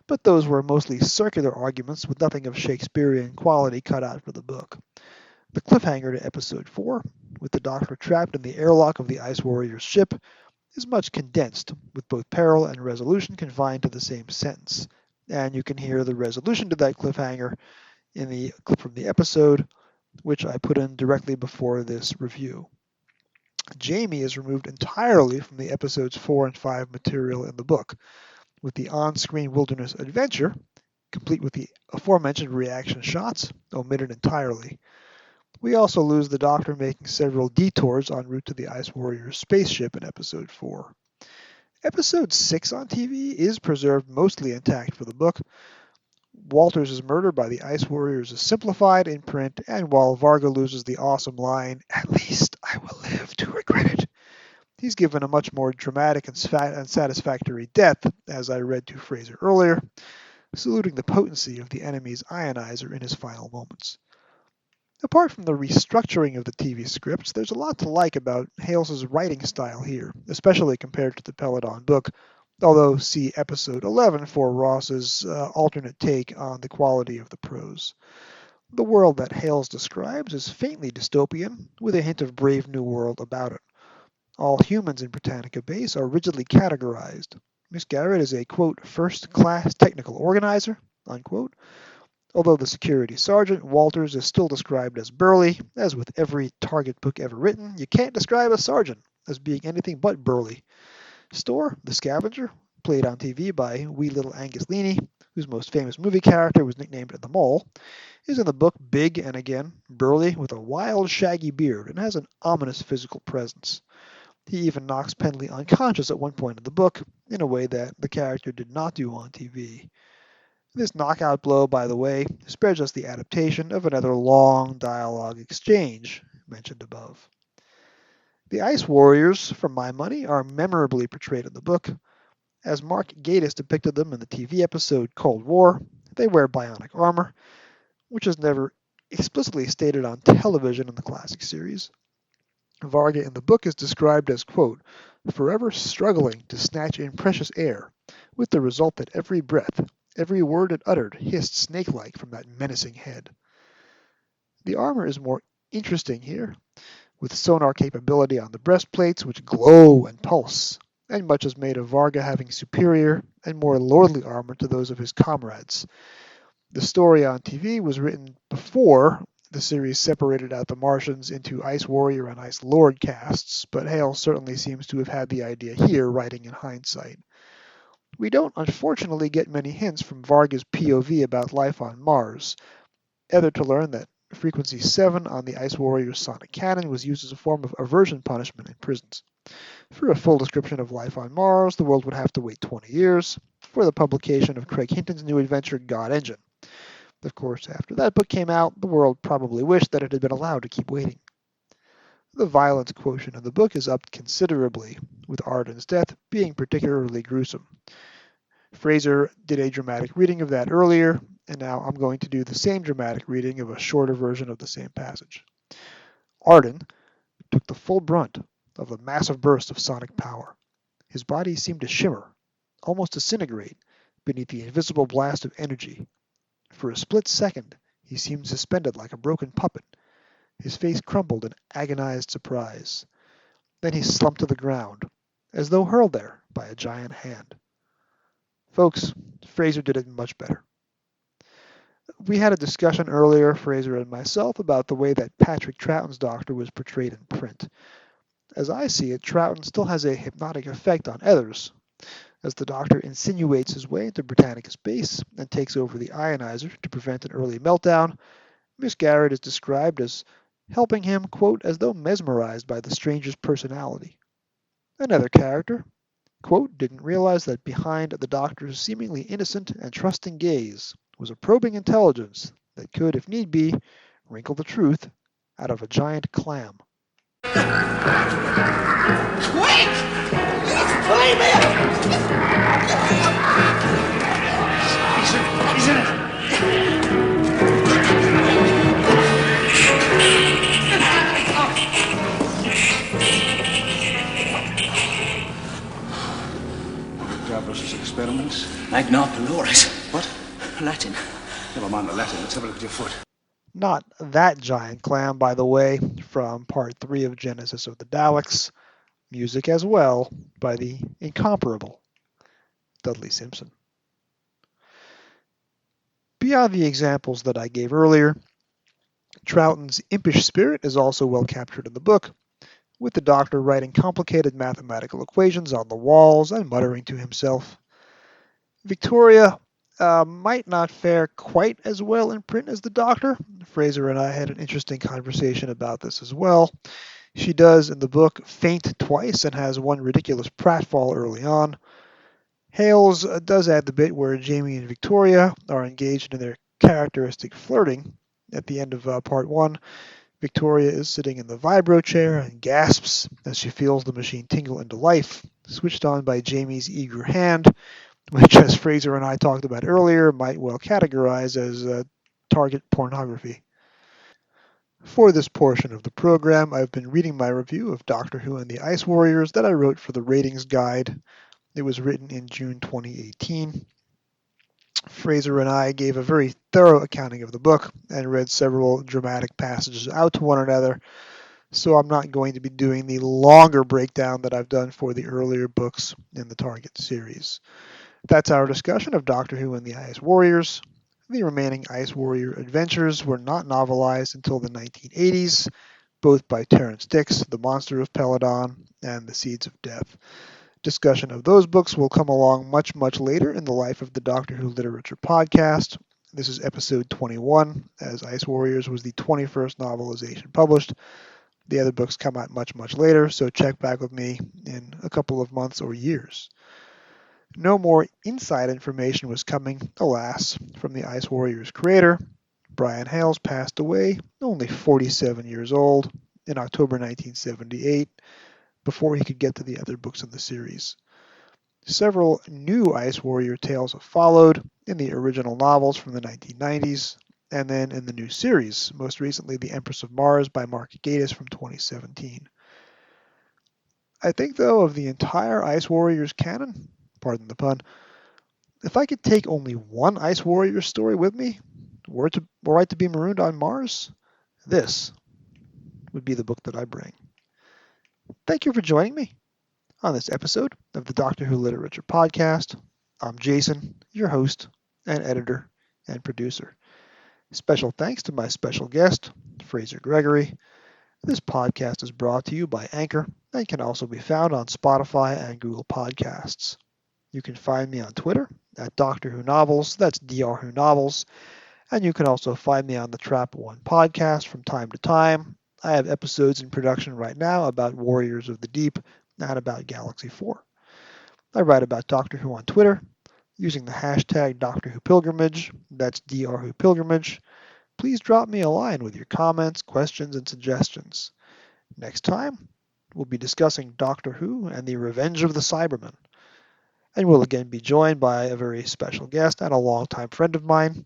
but those were mostly circular arguments with nothing of Shakespearean quality cut out for the book. The cliffhanger to episode 4, with the Doctor trapped in the airlock of the Ice Warrior's ship, is much condensed, with both peril and resolution confined to the same sentence. And you can hear the resolution to that cliffhanger in the clip from the episode, which I put in directly before this review. Jamie is removed entirely from the episodes 4 and 5 material in the book, with the on-screen wilderness adventure, complete with the aforementioned reaction shots, omitted entirely. We also lose the Doctor making several detours en route to the Ice Warrior's spaceship in episode 4. Episode 6 on TV is preserved mostly intact for the book. Walters' murder by the Ice Warriors is simplified in print, and while Varga loses the awesome line, "At least I will live to regret it," he's given a much more dramatic and satisfactory death, as I read to Frazer earlier, saluting the potency of the enemy's ionizer in his final moments. Apart from the restructuring of the TV scripts, there's a lot to like about Hayles' writing style here, especially compared to the Peladon book, although see episode 11 for Ross's alternate take on the quality of the prose. The world that Hayles describes is faintly dystopian, with a hint of Brave New World about it. All humans in Britannica Base are rigidly categorized. Miss Garrett is a, quote, first-class technical organizer, unquote. Although the security sergeant, Walters, is still described as burly, as with every Target book ever written, you can't describe a sergeant as being anything but burly. Storr, the scavenger, played on TV by wee little Angus Leaney, whose most famous movie character was nicknamed The Mole, is in the book big and again burly with a wild shaggy beard and has an ominous physical presence. He even knocks Penley unconscious at one point in the book, in a way that the character did not do on TV. This knockout blow, by the way, spares us the adaptation of another long dialogue exchange mentioned above. The Ice Warriors, for my money, are memorably portrayed in the book. As Mark Gatiss depicted them in the TV episode Cold War, they wear bionic armor, which is never explicitly stated on television in the classic series. Varga in the book is described as, quote, forever struggling to snatch in precious air, with the result that every breath, every word it uttered hissed snake-like from that menacing head. The armor is more interesting here, with sonar capability on the breastplates which glow and pulse, and much is made of Varga having superior and more lordly armor to those of his comrades. The story on TV was written before the series separated out the Martians into Ice Warrior and Ice Lord casts, but Hayles certainly seems to have had the idea here, writing in hindsight. We don't unfortunately get many hints from Varga's POV about life on Mars, other to learn that frequency 7 on the Ice Warrior's sonic cannon was used as a form of aversion punishment in prisons. For a full description of life on Mars, the world would have to wait 20 years for the publication of Craig Hinton's new adventure, God Engine. Of course, after that book came out, the world probably wished that it had been allowed to keep waiting. The violence quotient of the book is upped considerably, with Arden's death being particularly gruesome. Frazer did a dramatic reading of that earlier, and now I'm going to do the same dramatic reading of a shorter version of the same passage. Arden took the full brunt of the massive burst of sonic power. His body seemed to shimmer, almost disintegrate, beneath the invisible blast of energy. For a split second, he seemed suspended like a broken puppet. His face crumpled in agonized surprise. Then he slumped to the ground, as though hurled there by a giant hand. Folks, Frazer did it much better. We had a discussion earlier, Frazer and myself, about the way that Patrick Troughton's Doctor was portrayed in print. As I see it, Troughton still has a hypnotic effect on others, as the Doctor insinuates his way into Britannica's base and takes over the ionizer to prevent an early meltdown. Miss Garrett is described as helping him, quote, as though mesmerized by the stranger's personality. Another character, quote, didn't realize that behind the Doctor's seemingly innocent and trusting gaze was a probing intelligence that could, if need be, wrinkle the truth out of a giant clam. Wait! Leave me! He's in it. Jarvis' experiments. Magna Paloris. What? Latin. Never mind the Latin. Let's have a look at your foot. Not that giant clam, by the way, from Part 3 of Genesis of the Daleks. Music as well by the incomparable Dudley Simpson. Beyond the examples that I gave earlier, Troughton's impish spirit is also well captured in the book, with the Doctor writing complicated mathematical equations on the walls and muttering to himself. Victoria might not fare quite as well in print as the Doctor. Frazer and I had an interesting conversation about this as well. She does, in the book, faint twice and has one ridiculous pratfall early on. Hayles does add the bit where Jamie and Victoria are engaged in their characteristic flirting. At the end of Part 1, Victoria is sitting in the vibro chair and gasps as she feels the machine tingle into life, switched on by Jamie's eager hand, which, as Frazer and I talked about earlier, might well categorize as target pornography. For this portion of the program, I've been reading my review of Doctor Who and the Ice Warriors that I wrote for the Ratings Guide. It was written in June 2018. Frazer and I gave a very thorough accounting of the book and read several dramatic passages out to one another, so I'm not going to be doing the longer breakdown that I've done for the earlier books in the Target series. That's our discussion of Doctor Who and the Ice Warriors. The remaining Ice Warrior adventures were not novelized until the 1980s, both by Terrance Dicks, The Monster of Peladon, and The Seeds of Death. Discussion of those books will come along much, much later in the Life of the Doctor Who Literature podcast. This is episode 21, as Ice Warriors was the 21st novelization published. The other books come out much, much later, so check back with me in a couple of months or years. No more inside information was coming, alas, from the Ice Warriors creator. Brian Hayles passed away, only 47 years old, in October 1978, before he could get to the other books in the series. Several new Ice Warrior tales have followed in the original novels from the 1990s, and then in the new series, most recently The Empress of Mars by Mark Gatiss from 2017. I think, though, of the entire Ice Warriors canon, pardon the pun, if I could take only one Ice Warrior story with me, were I to be marooned on Mars, this would be the book that I bring. Thank you for joining me on this episode of the Doctor Who Literature Podcast. I'm Jason, your host and editor and producer. Special thanks to my special guest, Frazer Gregory. This podcast is brought to you by Anchor and can also be found on Spotify and Google Podcasts. You can find me on Twitter at Doctor Who Novels, that's Dr. Who Novels, and you can also find me on the Trap One podcast from time to time. I have episodes in production right now about Warriors of the Deep and about Galaxy 4. I write about Doctor Who on Twitter using the hashtag Doctor Who Pilgrimage, that's Dr. Who Pilgrimage. Please drop me a line with your comments, questions, and suggestions. Next time, we'll be discussing Doctor Who and the Revenge of the Cybermen. And we'll again be joined by a very special guest and a longtime friend of mine.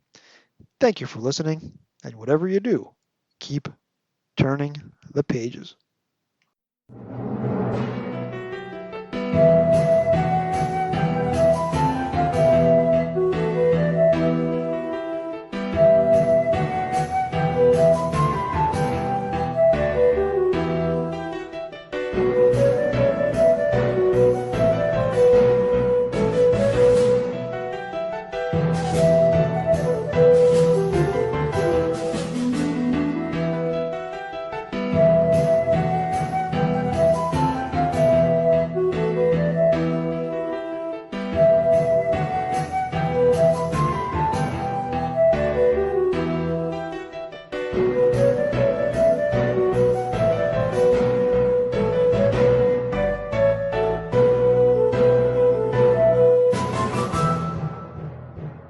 Thank you for listening, and whatever you do, keep turning the pages.